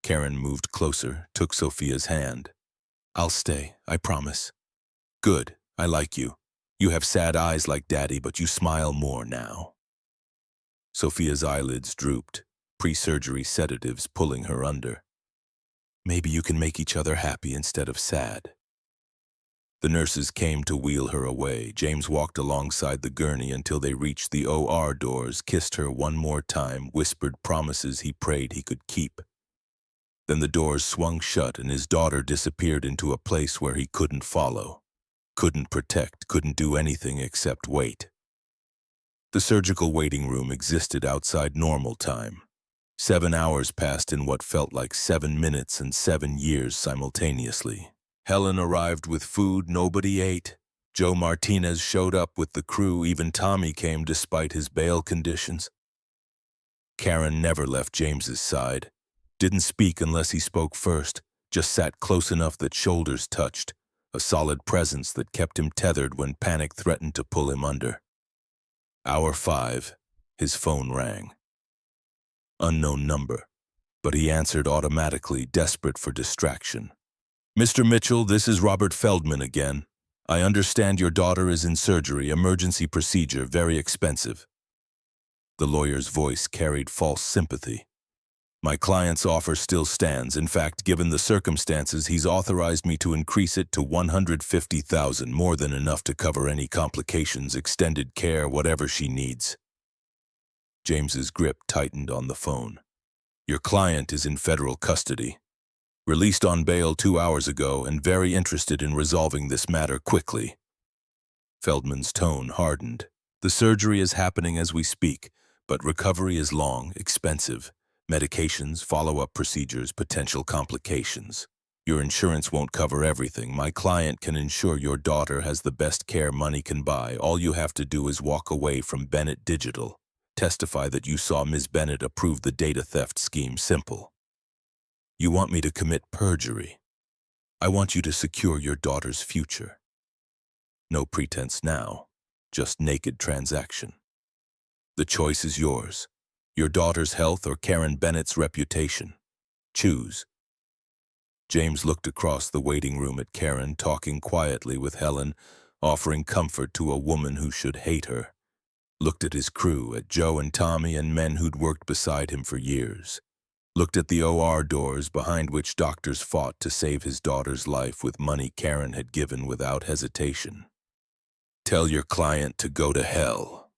Karen moved closer, took Sophia's hand. I'll stay, I promise. Good, I like you. You have sad eyes like Daddy, but you smile more now. Sophia's eyelids drooped, pre-surgery sedatives pulling her under. Maybe you can make each other happy instead of sad. The nurses came to wheel her away. James walked alongside the gurney until they reached the OR doors, kissed her one more time, whispered promises he prayed he could keep. Then the doors swung shut and his daughter disappeared into a place where he couldn't follow, couldn't protect, couldn't do anything except wait. The surgical waiting room existed outside normal time. 7 hours passed in what felt like 7 minutes and 7 years simultaneously. Helen arrived with food nobody ate. Joe Martinez showed up with the crew. Even Tommy came despite his bail conditions. Karen never left James's side. Didn't speak unless he spoke first. Just sat close enough that shoulders touched. A solid presence that kept him tethered when panic threatened to pull him under. Hour 5. His phone rang. Unknown number, but he answered automatically, desperate for distraction. Mr. Mitchell, this is Robert Feldman again. I understand your daughter is in surgery, emergency procedure, very expensive. The lawyer's voice carried false sympathy. My client's offer still stands. In fact, given the circumstances, he's authorized me to increase it to $150,000, more than enough to cover any complications, extended care, whatever she needs. James's grip tightened on the phone. Your client is in federal custody. Released on bail 2 hours ago and very interested in resolving this matter quickly. Feldman's tone hardened. The surgery is happening as we speak, but recovery is long, expensive. Medications, follow-up procedures, potential complications. Your insurance won't cover everything. My client can ensure your daughter has the best care money can buy. All you have to do is walk away from Bennett Digital. Testify that you saw Ms. Bennett approve the data theft scheme. Simple. You want me to commit perjury? I want you to secure your daughter's future. No pretense now, just naked transaction. The choice is yours. Your daughter's health or Karen Bennett's reputation. Choose. James looked across the waiting room at Karen, talking quietly with Helen, offering comfort to a woman who should hate her. Looked at his crew, at Joe and Tommy and men who'd worked beside him for years. Looked at the OR doors behind which doctors fought to save his daughter's life with money Karen had given without hesitation. Tell your client to go to hell.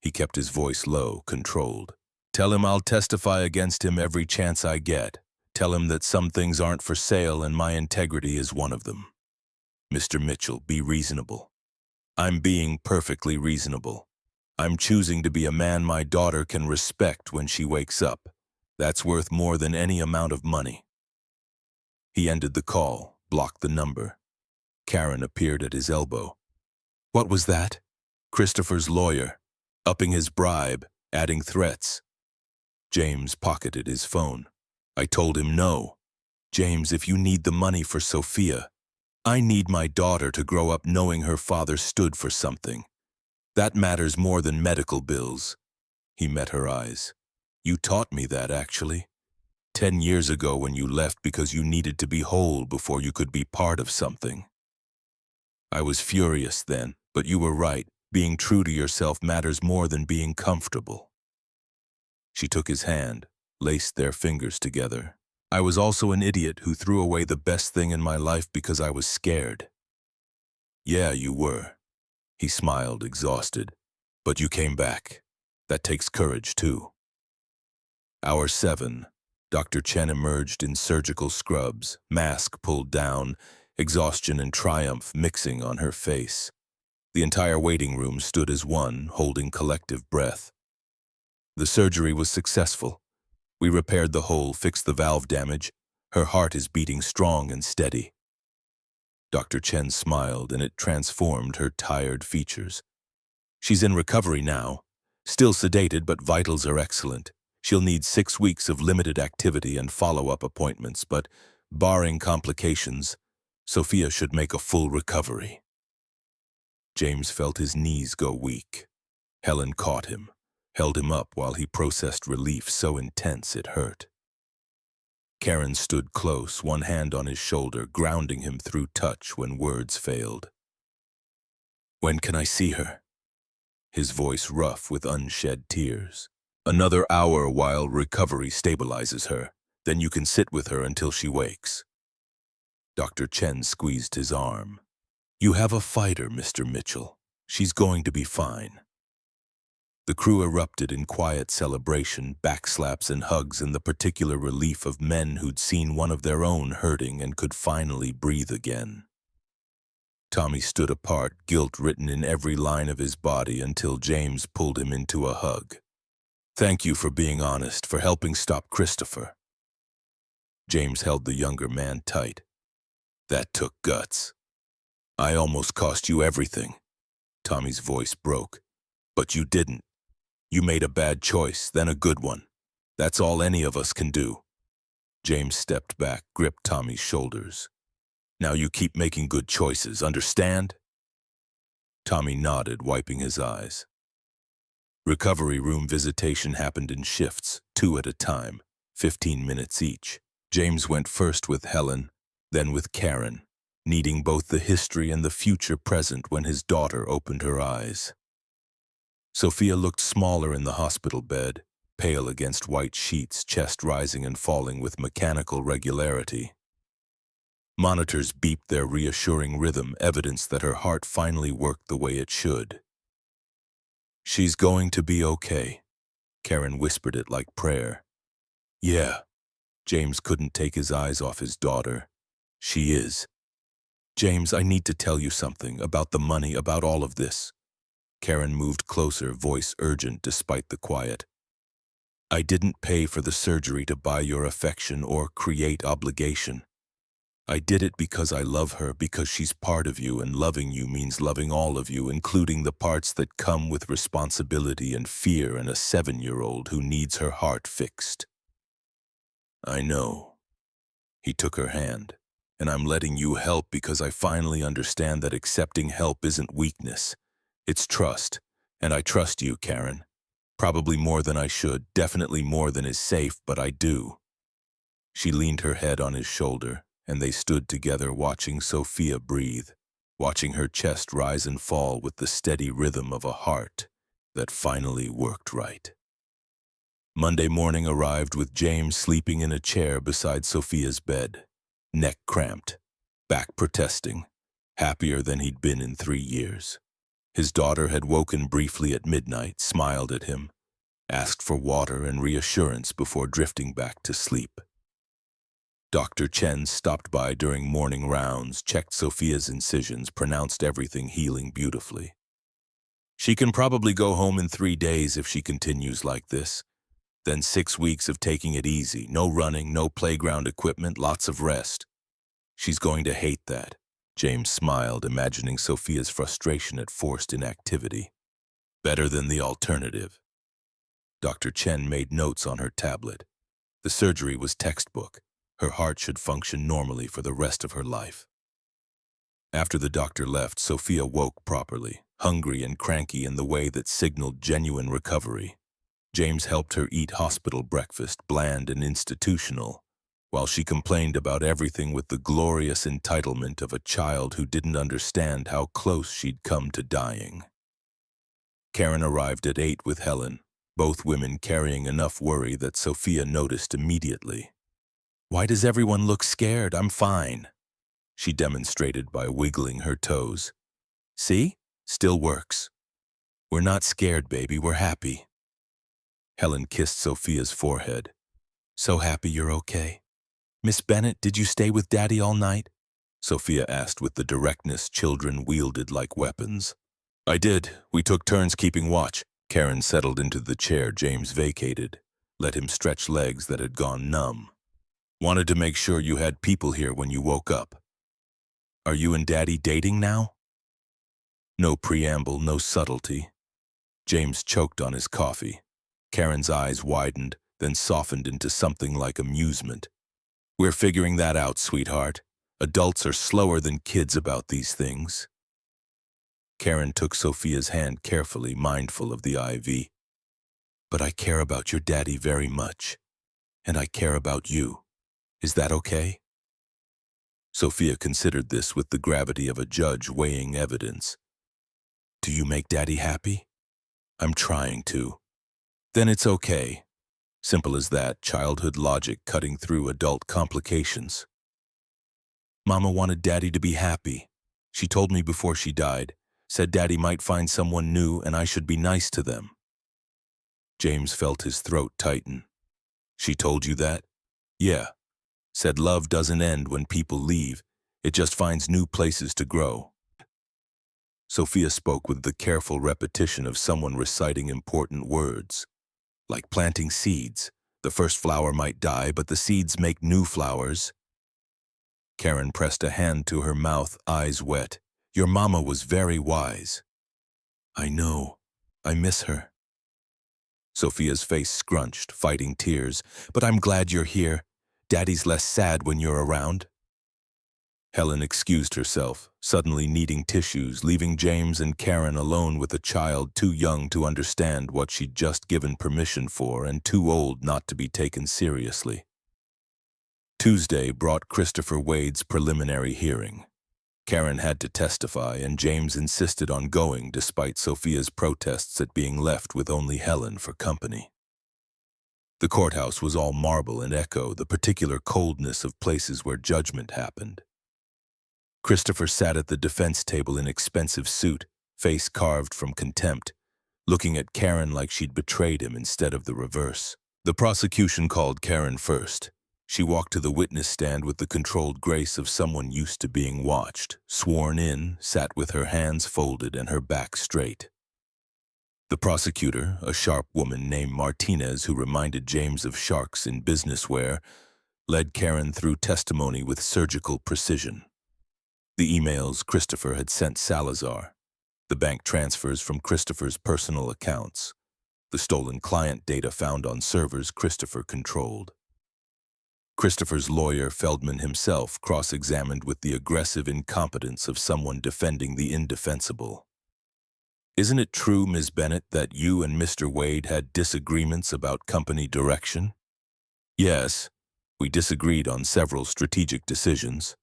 He kept his voice low, controlled. Tell him I'll testify against him every chance I get. Tell him that some things aren't for sale and my integrity is one of them. Mr. Mitchell, be reasonable. I'm being perfectly reasonable. I'm choosing to be a man my daughter can respect when she wakes up. That's worth more than any amount of money. He ended the call, blocked the number. Karen appeared at his elbow. What was that? Christopher's lawyer, upping his bribe, adding threats. James pocketed his phone. I told him no. James, if you need the money for Sophia, I need my daughter to grow up knowing her father stood for something. That matters more than medical bills. He met her eyes. You taught me that, actually. 10 years ago when you left because you needed to be whole before you could be part of something. I was furious then, but you were right. Being true to yourself matters more than being comfortable. She took his hand, laced their fingers together. I was also an idiot who threw away the best thing in my life because I was scared. Yeah, you were. He smiled, exhausted. But you came back. That takes courage, too. Hour 7. Dr. Chen emerged in surgical scrubs, mask pulled down, exhaustion and triumph mixing on her face. The entire waiting room stood as one, holding collective breath. The surgery was successful. We repaired the hole, fixed the valve damage. Her heart is beating strong and steady. Dr. Chen smiled, and it transformed her tired features. She's in recovery now. Still sedated, but vitals are excellent. She'll need 6 weeks of limited activity and follow-up appointments, but, barring complications, Sophia should make a full recovery. James felt his knees go weak. Helen caught him, held him up while he processed relief so intense it hurt. Karen stood close, one hand on his shoulder, grounding him through touch when words failed. When can I see her? His voice rough with unshed tears. Another hour while recovery stabilizes her. Then you can sit with her until she wakes. Dr. Chen squeezed his arm. You have a fighter, Mr. Mitchell. She's going to be fine. The crew erupted in quiet celebration, backslaps and hugs, and the particular relief of men who'd seen one of their own hurting and could finally breathe again. Tommy stood apart, guilt written in every line of his body, until James pulled him into a hug. Thank you for being honest, for helping stop Christopher. James held the younger man tight. That took guts. I almost cost you everything. Tommy's voice broke. But you didn't. You made a bad choice, then a good one. That's all any of us can do. James stepped back, gripped Tommy's shoulders. Now you keep making good choices, understand? Tommy nodded, wiping his eyes. Recovery room visitation happened in shifts, 2 at a time, 15 minutes each. James went first with Helen, then with Karen, needing both the history and the future present when his daughter opened her eyes. Sophia looked smaller in the hospital bed, pale against white sheets, chest rising and falling with mechanical regularity. Monitors beeped their reassuring rhythm, evidence that her heart finally worked the way it should. She's going to be okay. Karen whispered it like prayer. Yeah. James couldn't take his eyes off his daughter. She is. James, I need to tell you something about the money, about all of this. Karen moved closer, voice urgent despite the quiet. I didn't pay for the surgery to buy your affection or create obligation. I did it because I love her, because she's part of you, and loving you means loving all of you, including the parts that come with responsibility and fear and a 7-year-old who needs her heart fixed. I know. He took her hand. and I'm letting you help because I finally understand that accepting help isn't weakness. It's trust, and I trust you, Karen. Probably more than I should, definitely more than is safe, but I do." She leaned her head on his shoulder, and they stood together watching Sophia breathe, watching her chest rise and fall with the steady rhythm of a heart that finally worked right. Monday morning arrived with James sleeping in a chair beside Sophia's bed, neck cramped, back protesting, happier than he'd been in 3 years. His daughter had woken briefly at midnight, smiled at him, asked for water and reassurance before drifting back to sleep. Dr. Chen stopped by during morning rounds, checked Sophia's incisions, pronounced everything healing beautifully. "She can probably go home in 3 days if she continues like this. Then 6 weeks of taking it easy, no running, no playground equipment, lots of rest. She's going to hate that." James smiled, imagining Sophia's frustration at forced inactivity. "Better than the alternative." Dr. Chen made notes on her tablet. The surgery was textbook. Her heart should function normally for the rest of her life. After the doctor left, Sophia woke properly, hungry and cranky in the way that signaled genuine recovery. James helped her eat hospital breakfast, bland and institutional, while she complained about everything with the glorious entitlement of a child who didn't understand how close she'd come to dying. Karen arrived at 8 with Helen, both women carrying enough worry that Sophia noticed immediately. "Why does everyone look scared? I'm fine," she demonstrated by wiggling her toes. "See? Still works. We're not scared, baby, we're happy." Helen kissed Sophia's forehead. "So happy you're okay. Miss Bennett, did you stay with Daddy all night?" Sophia asked with the directness children wielded like weapons. "I did. We took turns keeping watch." Karen settled into the chair James vacated, let him stretch legs that had gone numb. "Wanted to make sure you had people here when you woke up." "Are you and Daddy dating now?" No preamble, no subtlety. James choked on his coffee. Karen's eyes widened, then softened into something like amusement. "We're figuring that out, sweetheart. Adults are slower than kids about these things." Karen took Sophia's hand carefully, mindful of the IV. "But I care about your daddy very much, and I care about you. Is that okay?" Sophia considered this with the gravity of a judge weighing evidence. "Do you make Daddy happy?" "I'm trying to." "Then it's okay." Simple as that, childhood logic cutting through adult complications. "Mama wanted Daddy to be happy. She told me before she died, said Daddy might find someone new and I should be nice to them." James felt his throat tighten. "She told you that?" "Yeah. Said love doesn't end when people leave. It just finds new places to grow." Sophia spoke with the careful repetition of someone reciting important words. "Like planting seeds. The first flower might die, but the seeds make new flowers." Karen pressed a hand to her mouth, eyes wet. "Your mama was very wise." "I know. I miss her." Sophia's face scrunched, fighting tears. "But I'm glad you're here. Daddy's less sad when you're around." Helen excused herself, suddenly needing tissues, leaving James and Karen alone with a child too young to understand what she'd just given permission for and too old not to be taken seriously. Tuesday brought Christopher Wade's preliminary hearing. Karen had to testify, and James insisted on going despite Sophia's protests at being left with only Helen for company. The courthouse was all marble and echo the particular coldness of places where judgment happened. Christopher sat at the defense table in expensive suit, face carved from contempt, looking at Karen like she'd betrayed him instead of the reverse. The prosecution called Karen first. She walked to the witness stand with the controlled grace of someone used to being watched, sworn in, sat with her hands folded and her back straight. The prosecutor, a sharp woman named Martinez who reminded James of sharks in business wear, led Karen through testimony with surgical precision. The emails Christopher had sent Salazar, the bank transfers from Christopher's personal accounts, the stolen client data found on servers Christopher controlled. Christopher's lawyer, Feldman himself, cross-examined with the aggressive incompetence of someone defending the indefensible. Isn't it true, Ms. Bennett, that you and Mr. Wade had disagreements about company direction? Yes, we disagreed on several strategic decisions.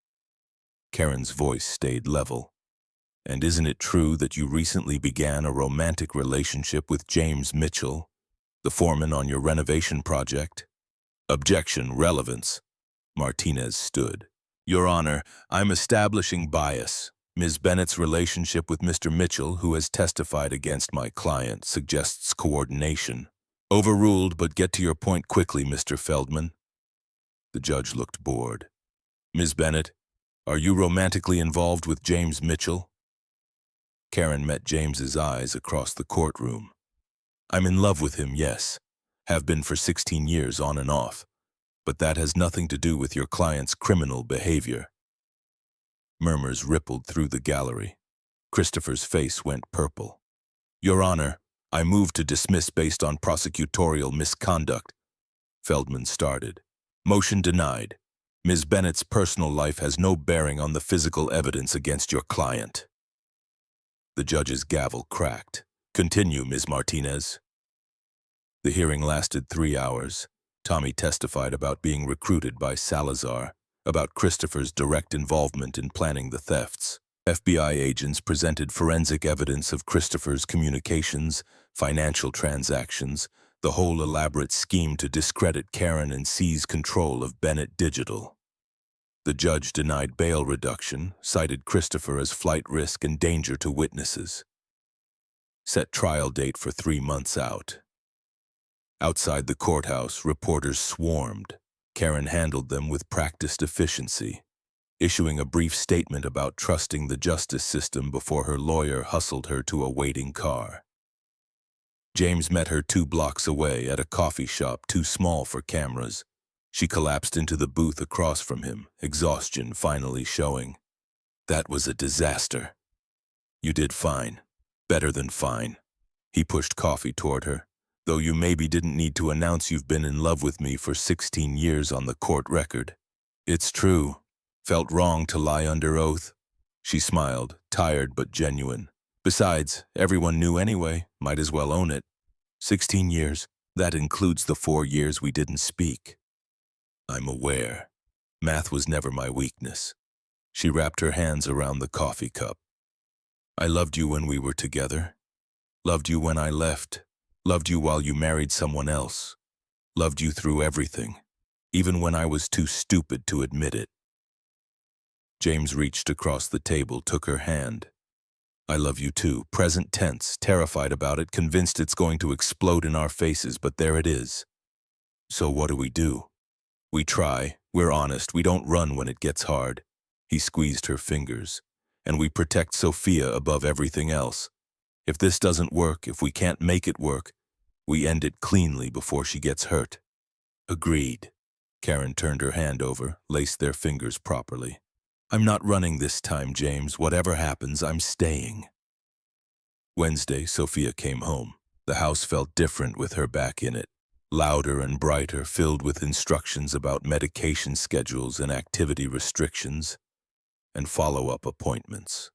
Karen's voice stayed level. And isn't it true that you recently began a romantic relationship with James Mitchell, the foreman on your renovation project? Objection, relevance. Martinez stood. Your Honor, I'm establishing bias. Ms. Bennett's relationship with Mr. Mitchell, who has testified against my client, suggests coordination. Overruled, but get to your point quickly, Mr. Feldman. The judge looked bored. Ms. Bennett, are you romantically involved with James Mitchell? Karen met James's eyes across the courtroom. I'm in love with him, yes. Have been for 16 years on and off. But that has nothing to do with your client's criminal behavior. Murmurs rippled through the gallery. Christopher's face went purple. Your Honor, I move to dismiss based on prosecutorial misconduct. Feldman started. Motion denied. Ms. Bennett's personal life has no bearing on the physical evidence against your client. The judge's gavel cracked. Continue, Ms. Martinez. The hearing lasted 3 hours. Tommy testified about being recruited by Salazar, about Christopher's direct involvement in planning the thefts. FBI agents presented forensic evidence of Christopher's communications, financial transactions, the whole elaborate scheme to discredit Karen and seize control of Bennett Digital. The judge denied bail reduction, cited Christopher as flight risk and danger to witnesses. Set trial date for 3 months out. Outside the courthouse, reporters swarmed. Karen handled them with practiced efficiency, issuing a brief statement about trusting the justice system before her lawyer hustled her to a waiting car. James met her 2 blocks away at a coffee shop too small for cameras. She collapsed into the booth across from him, exhaustion finally showing. That was a disaster. You did fine. Better than fine. He pushed coffee toward her. Though you maybe didn't need to announce you've been in love with me for 16 years on the court record. It's true. Felt wrong to lie under oath. She smiled, tired but genuine. Besides, everyone knew anyway, might as well own it. 16 years, that includes the 4 years we didn't speak. I'm aware. Math was never my weakness. She wrapped her hands around the coffee cup. I loved you when we were together. Loved you when I left. Loved you while you married someone else. Loved you through everything, even when I was too stupid to admit it. James reached across the table, took her hand. I love you too, present tense, terrified about it, convinced it's going to explode in our faces, but there it is. So what do? We try, we're honest, we don't run when it gets hard. He squeezed her fingers. And we protect Sophia above everything else. If this doesn't work, if we can't make it work, we end it cleanly before she gets hurt. Agreed. Karen turned her hand over, laced their fingers properly. I'm not running this time, James. Whatever happens, I'm staying. Wednesday, Sophia came home. The house felt different with her back in it. Louder and brighter, filled with instructions about medication schedules and activity restrictions, and follow-up appointments.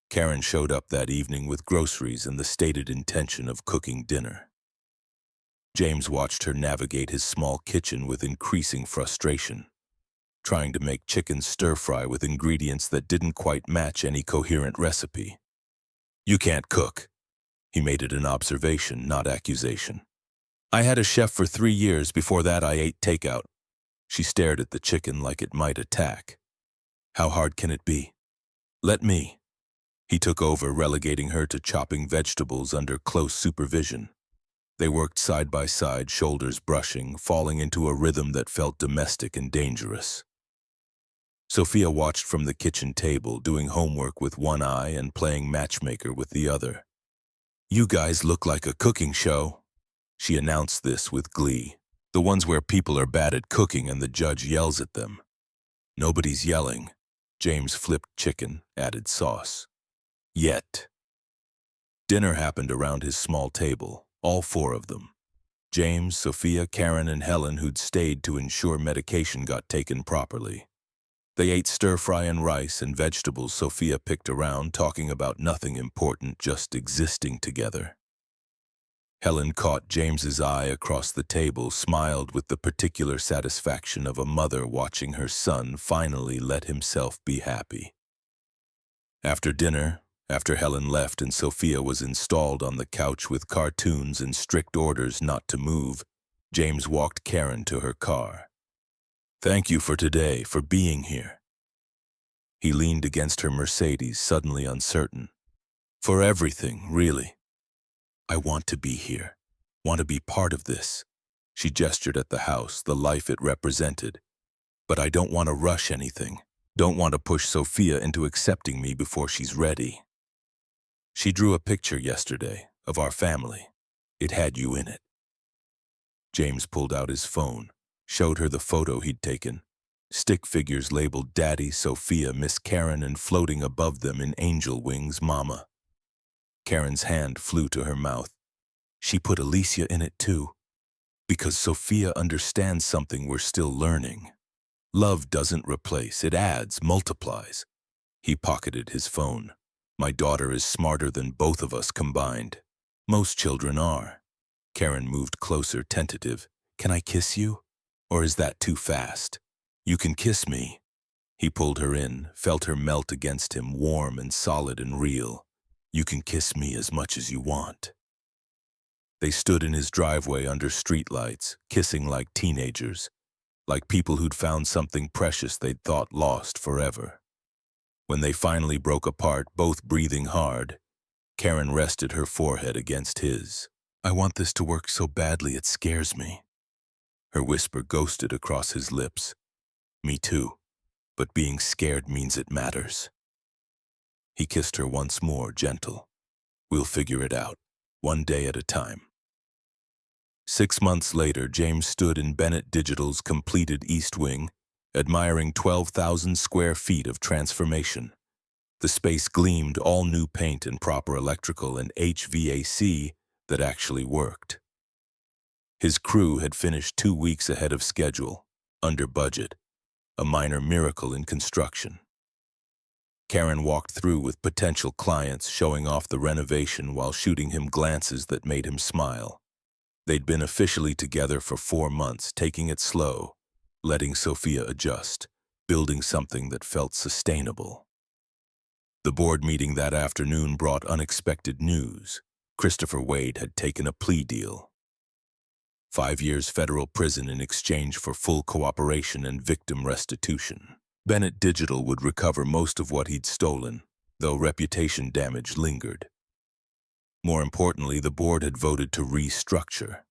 Karen showed up that evening with groceries and the stated intention of cooking dinner. James watched her navigate his small kitchen with increasing frustration, trying to make chicken stir-fry with ingredients that didn't quite match any coherent recipe. You can't cook. He made it an observation, not accusation. I had a chef for 3 years. Before that, I ate takeout. She stared at the chicken like it might attack. How hard can it be? Let me. He took over, relegating her to chopping vegetables under close supervision. They worked side by side, shoulders brushing, falling into a rhythm that felt domestic and dangerous. Sophia watched from the kitchen table, doing homework with one eye and playing matchmaker with the other. You guys look like a cooking show. She announced this with glee. The ones where people are bad at cooking and the judge yells at them. Nobody's yelling. James flipped chicken, added sauce. Yet. Dinner happened around his small table, all 4 of them. James, Sophia, Karen, and Helen, who'd stayed to ensure medication got taken properly. They ate stir-fry and rice and vegetables Sophia picked around, talking about nothing important, just existing together. Helen caught James's eye across the table, smiled with the particular satisfaction of a mother watching her son finally let himself be happy. After dinner, after Helen left and Sophia was installed on the couch with cartoons and strict orders not to move, James walked Karen to her car. "Thank you for today, for being here." He leaned against her Mercedes, suddenly uncertain. "For everything, really. I want to be here, want to be part of this." She gestured at the house, the life it represented. "But I don't want to rush anything, don't want to push Sophia into accepting me before she's ready. She drew a picture yesterday of our family. It had you in it." James pulled out his phone, showed her the photo he'd taken. Stick figures labeled Daddy, Sophia, Miss Karen, and floating above them in angel wings, Mama. Karen's hand flew to her mouth. "She put Alicia in it too. Because Sophia understands something we're still learning. Love doesn't replace, it adds, multiplies." He pocketed his phone. "My daughter is smarter than both of us combined. Most children are." Karen moved closer, tentative. "Can I kiss you? Or is that too fast?" "You can kiss me." He pulled her in, felt her melt against him, warm and solid and real. "You can kiss me as much as you want." They stood in his driveway under streetlights, kissing like teenagers, like people who'd found something precious they'd thought lost forever. When they finally broke apart, both breathing hard, Karen rested her forehead against his. "I want this to work so badly it scares me." Her whisper ghosted across his lips. "Me too, but being scared means it matters." He kissed her once more, gentle. "We'll figure it out, one day at a time." 6 months later, James stood in Bennett Digital's completed East Wing, admiring 12,000 square feet of transformation. The space gleamed, all new paint and proper electrical and HVAC that actually worked. His crew had finished 2 weeks ahead of schedule, under budget, a minor miracle in construction. Karen walked through with potential clients, showing off the renovation while shooting him glances that made him smile. They'd been officially together for 4 months, taking it slow, letting Sophia adjust, building something that felt sustainable. The board meeting that afternoon brought unexpected news. Christopher Wade had taken a plea deal. 5 years federal prison in exchange for full cooperation and victim restitution. Bennett Digital would recover most of what he'd stolen, though reputation damage lingered. More importantly, the board had voted to restructure.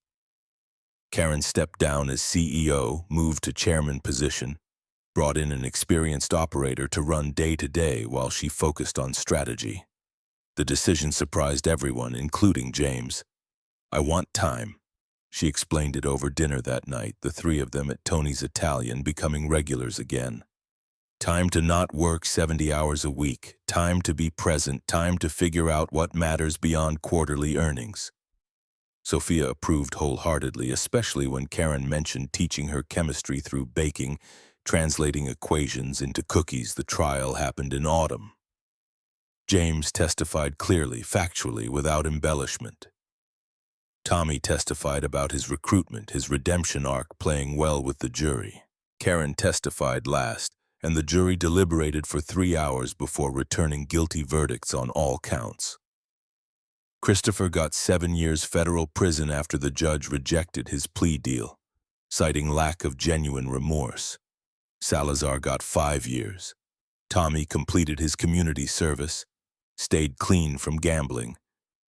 Karen stepped down as CEO, moved to chairman position, brought in an experienced operator to run day-to-day while she focused on strategy. The decision surprised everyone, including James. "I want time." She explained it over dinner that night, the three of them at Tony's Italian becoming regulars again. Time to not work 70 hours a week, time to be present, time to figure out what matters beyond quarterly earnings. Sophia approved wholeheartedly, especially when Karen mentioned teaching her chemistry through baking, translating equations into cookies. The trial happened in autumn. James testified clearly, factually, without embellishment. Tommy testified about his recruitment, his redemption arc playing well with the jury. Karen testified last, and the jury deliberated for 3 hours before returning guilty verdicts on all counts. Christopher got 7 years federal prison after the judge rejected his plea deal, citing lack of genuine remorse. Salazar got 5 years. Tommy completed his community service, stayed clean from gambling,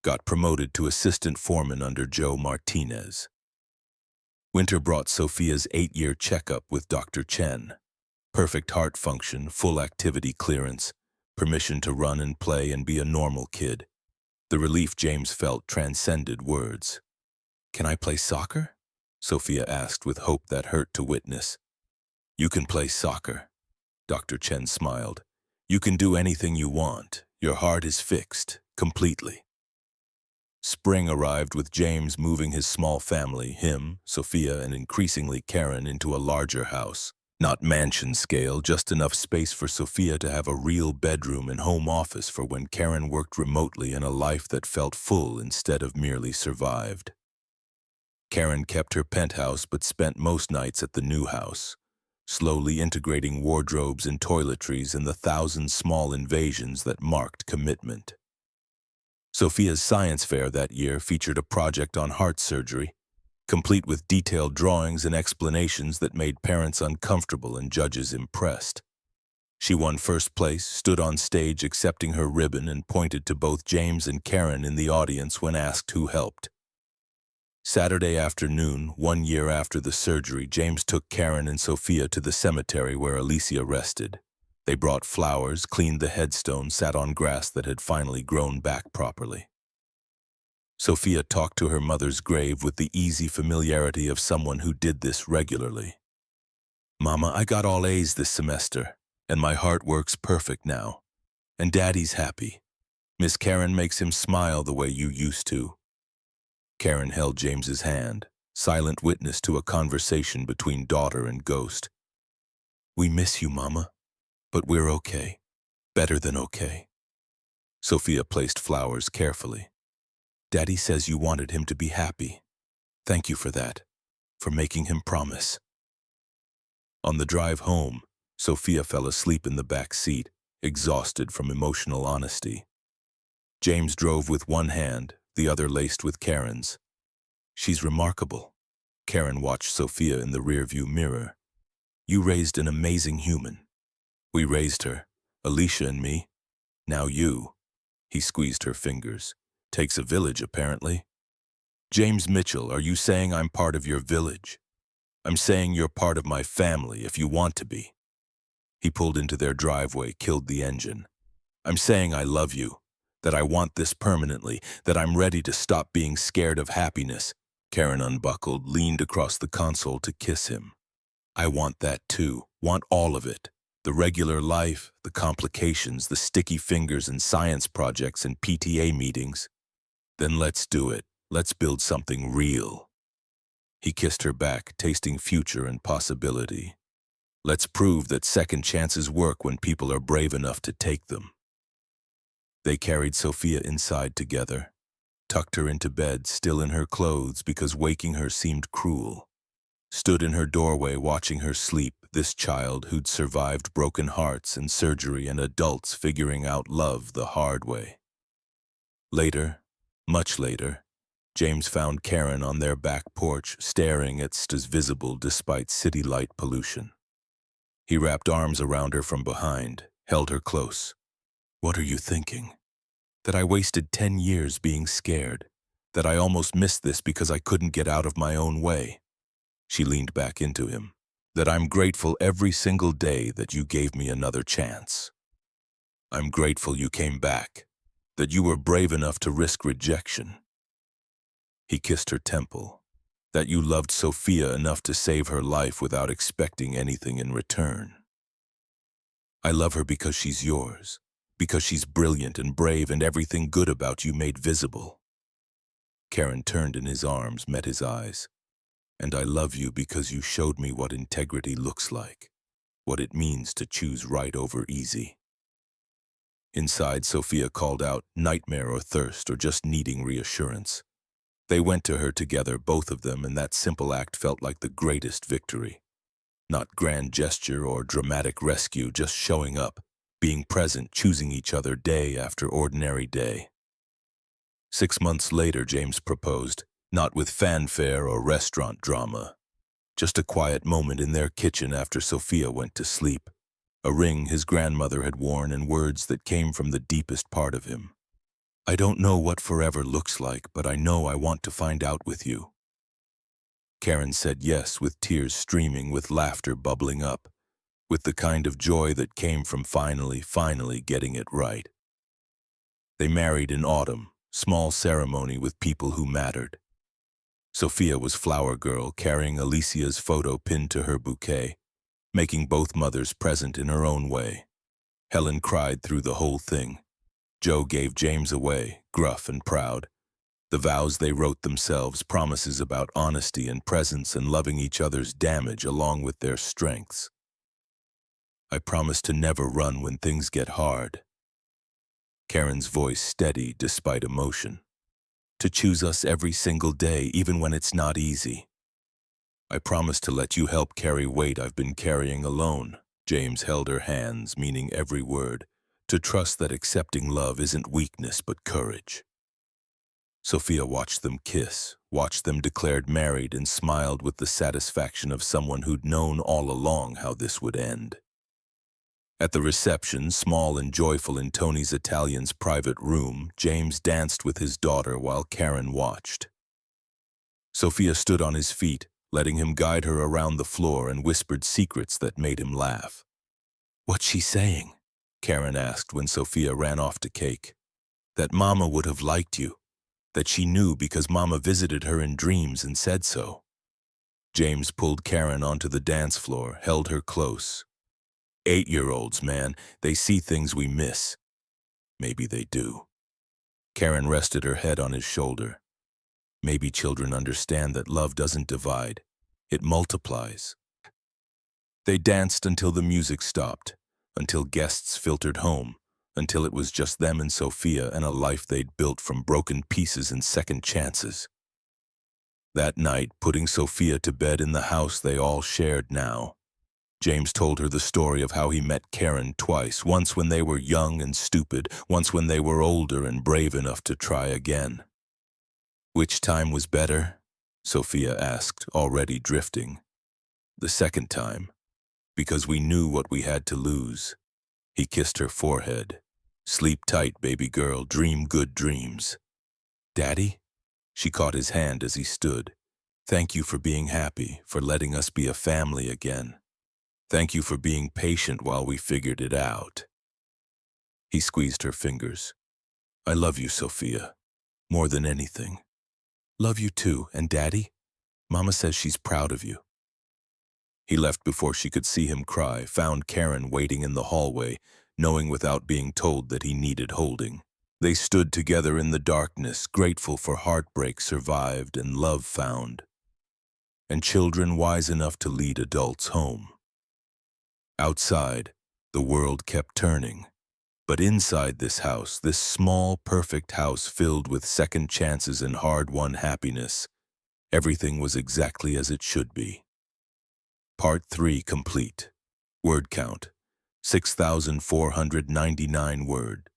got promoted to assistant foreman under Joe Martinez. Winter brought Sophia's 8-year checkup with Dr. Chen. Perfect heart function, full activity clearance, permission to run and play and be a normal kid. The relief James felt transcended words. "Can I play soccer?" Sophia asked with hope that hurt to witness. "You can play soccer," Dr. Chen smiled. "You can do anything you want. Your heart is fixed, completely." Spring arrived with James moving his small family, him, Sophia, and increasingly Karen, into a larger house. Not mansion scale, just enough space for Sophia to have a real bedroom and home office for when Karen worked remotely, and a life that felt full instead of merely survived. Karen kept her penthouse but spent most nights at the new house, slowly integrating wardrobes and toiletries in the thousand small invasions that marked commitment. Sophia's science fair that year featured a project on heart surgery, complete with detailed drawings and explanations that made parents uncomfortable and judges impressed. She won first place, stood on stage accepting her ribbon, and pointed to both James and Karen in the audience when asked who helped. Saturday afternoon, 1 year after the surgery, James took Karen and Sophia to the cemetery where Alicia rested. They brought flowers, cleaned the headstone, sat on grass that had finally grown back properly. Sophia talked to her mother's grave with the easy familiarity of someone who did this regularly. "Mama, I got all A's this semester, and my heart works perfect now. And Daddy's happy. Miss Karen makes him smile the way you used to." Karen held James's hand, silent witness to a conversation between daughter and ghost. "We miss you, Mama, but we're okay. Better than okay." Sophia placed flowers carefully. "Daddy says you wanted him to be happy. Thank you for that, for making him promise." On the drive home, Sophia fell asleep in the back seat, exhausted from emotional honesty. James drove with one hand, the other laced with Karen's. "She's remarkable." Karen watched Sophia in the rearview mirror. "You raised an amazing human. We raised her, Alicia and me. Now you." He squeezed her fingers. "Takes a village, apparently." "James Mitchell, are you saying I'm part of your village?" "I'm saying you're part of my family if you want to be." He pulled into their driveway, killed the engine. "I'm saying I love you, that I want this permanently, that I'm ready to stop being scared of happiness." Karen unbuckled, leaned across the console to kiss him. "I want that too, want all of it. The regular life, the complications, the sticky fingers and science projects and PTA meetings. Then let's do it. Let's build something real." He kissed her back, tasting future and possibility. "Let's prove that second chances work when people are brave enough to take them." They carried Sophia inside together, tucked her into bed, still in her clothes because waking her seemed cruel. Stood in her doorway watching her sleep, this child who'd survived broken hearts and surgery and adults figuring out love the hard way. Later, much later, James found Karen on their back porch, staring at stars visible despite city light pollution. He wrapped arms around her from behind, held her close. "What are you thinking?" "That I wasted 10 years being scared. That I almost missed this because I couldn't get out of my own way." She leaned back into him. "That I'm grateful every single day that you gave me another chance. I'm grateful you came back. That you were brave enough to risk rejection." He kissed her temple. "That you loved Sophia enough to save her life without expecting anything in return." "I love her because she's yours, because she's brilliant and brave and everything good about you made visible." Karen turned in his arms, met his eyes. "And I love you because you showed me what integrity looks like, what it means to choose right over easy." Inside, Sophia called out, nightmare or thirst or just needing reassurance. They went to her together, both of them, and that simple act felt like the greatest victory. Not grand gesture or dramatic rescue, just showing up, being present, choosing each other day after ordinary day. 6 months later, James proposed, not with fanfare or restaurant drama. Just a quiet moment in their kitchen after Sophia went to sleep. A ring his grandmother had worn and words that came from the deepest part of him. "I don't know what forever looks like, but I know I want to find out with you." Karen said yes, with tears streaming, with laughter bubbling up, with the kind of joy that came from finally getting it right. They married in autumn, small ceremony with people who mattered. Sophia was flower girl, carrying Alicia's photo pinned to her bouquet, making both mothers present in her own way. Helen cried through the whole thing. Joe gave James away, gruff and proud. The vows they wrote themselves, promises about honesty and presence and loving each other's damage along with their strengths. I promise to never run when things get hard. Karen's voice steady despite emotion. To choose us every single day, even when it's not easy. I promise to let you help carry weight I've been carrying alone. James held her hands, meaning every word. To trust that accepting love isn't weakness but courage. Sophia watched them kiss, watched them declared married, and smiled with the satisfaction of someone who'd known all along how this would end. At the reception, small and joyful in Tony's Italian's private room, James danced with his daughter while Karen watched. Sophia stood on his feet, letting him guide her around the floor, and whispered secrets that made him laugh. "What's she saying?" Karen asked when Sophia ran off to cake. "That Mama would have liked you. That she knew because Mama visited her in dreams and said so." James pulled Karen onto the dance floor, held her close. 8-year-olds, man, they see things we miss. Maybe they do. Karen rested her head on his shoulder. Maybe children understand that love doesn't divide, it multiplies. They danced until the music stopped, until guests filtered home, until it was just them and Sophia and a life they'd built from broken pieces and second chances. That night, putting Sophia to bed in the house they all shared now, James told her the story of how he met Karen twice, once when they were young and stupid, once when they were older and brave enough to try again. "Which time was better?" Sophia asked, already drifting. "The second time, because we knew what we had to lose." He kissed her forehead. "Sleep tight, baby girl, dream good dreams." "Daddy?" She caught his hand as he stood. "Thank you for being happy, for letting us be a family again. Thank you for being patient while we figured it out." He squeezed her fingers. "I love you, Sophia, more than anything." "Love you too, and Daddy? Mama says she's proud of you." He left before she could see him cry, found Karen waiting in the hallway, knowing without being told that he needed holding. They stood together in the darkness, grateful for heartbreak survived and love found, and children wise enough to lead adults home. Outside, the world kept turning. But inside this house, this small, perfect house filled with second chances and hard-won happiness, everything was exactly as it should be. Part 3 complete. Word count, 6,499 word.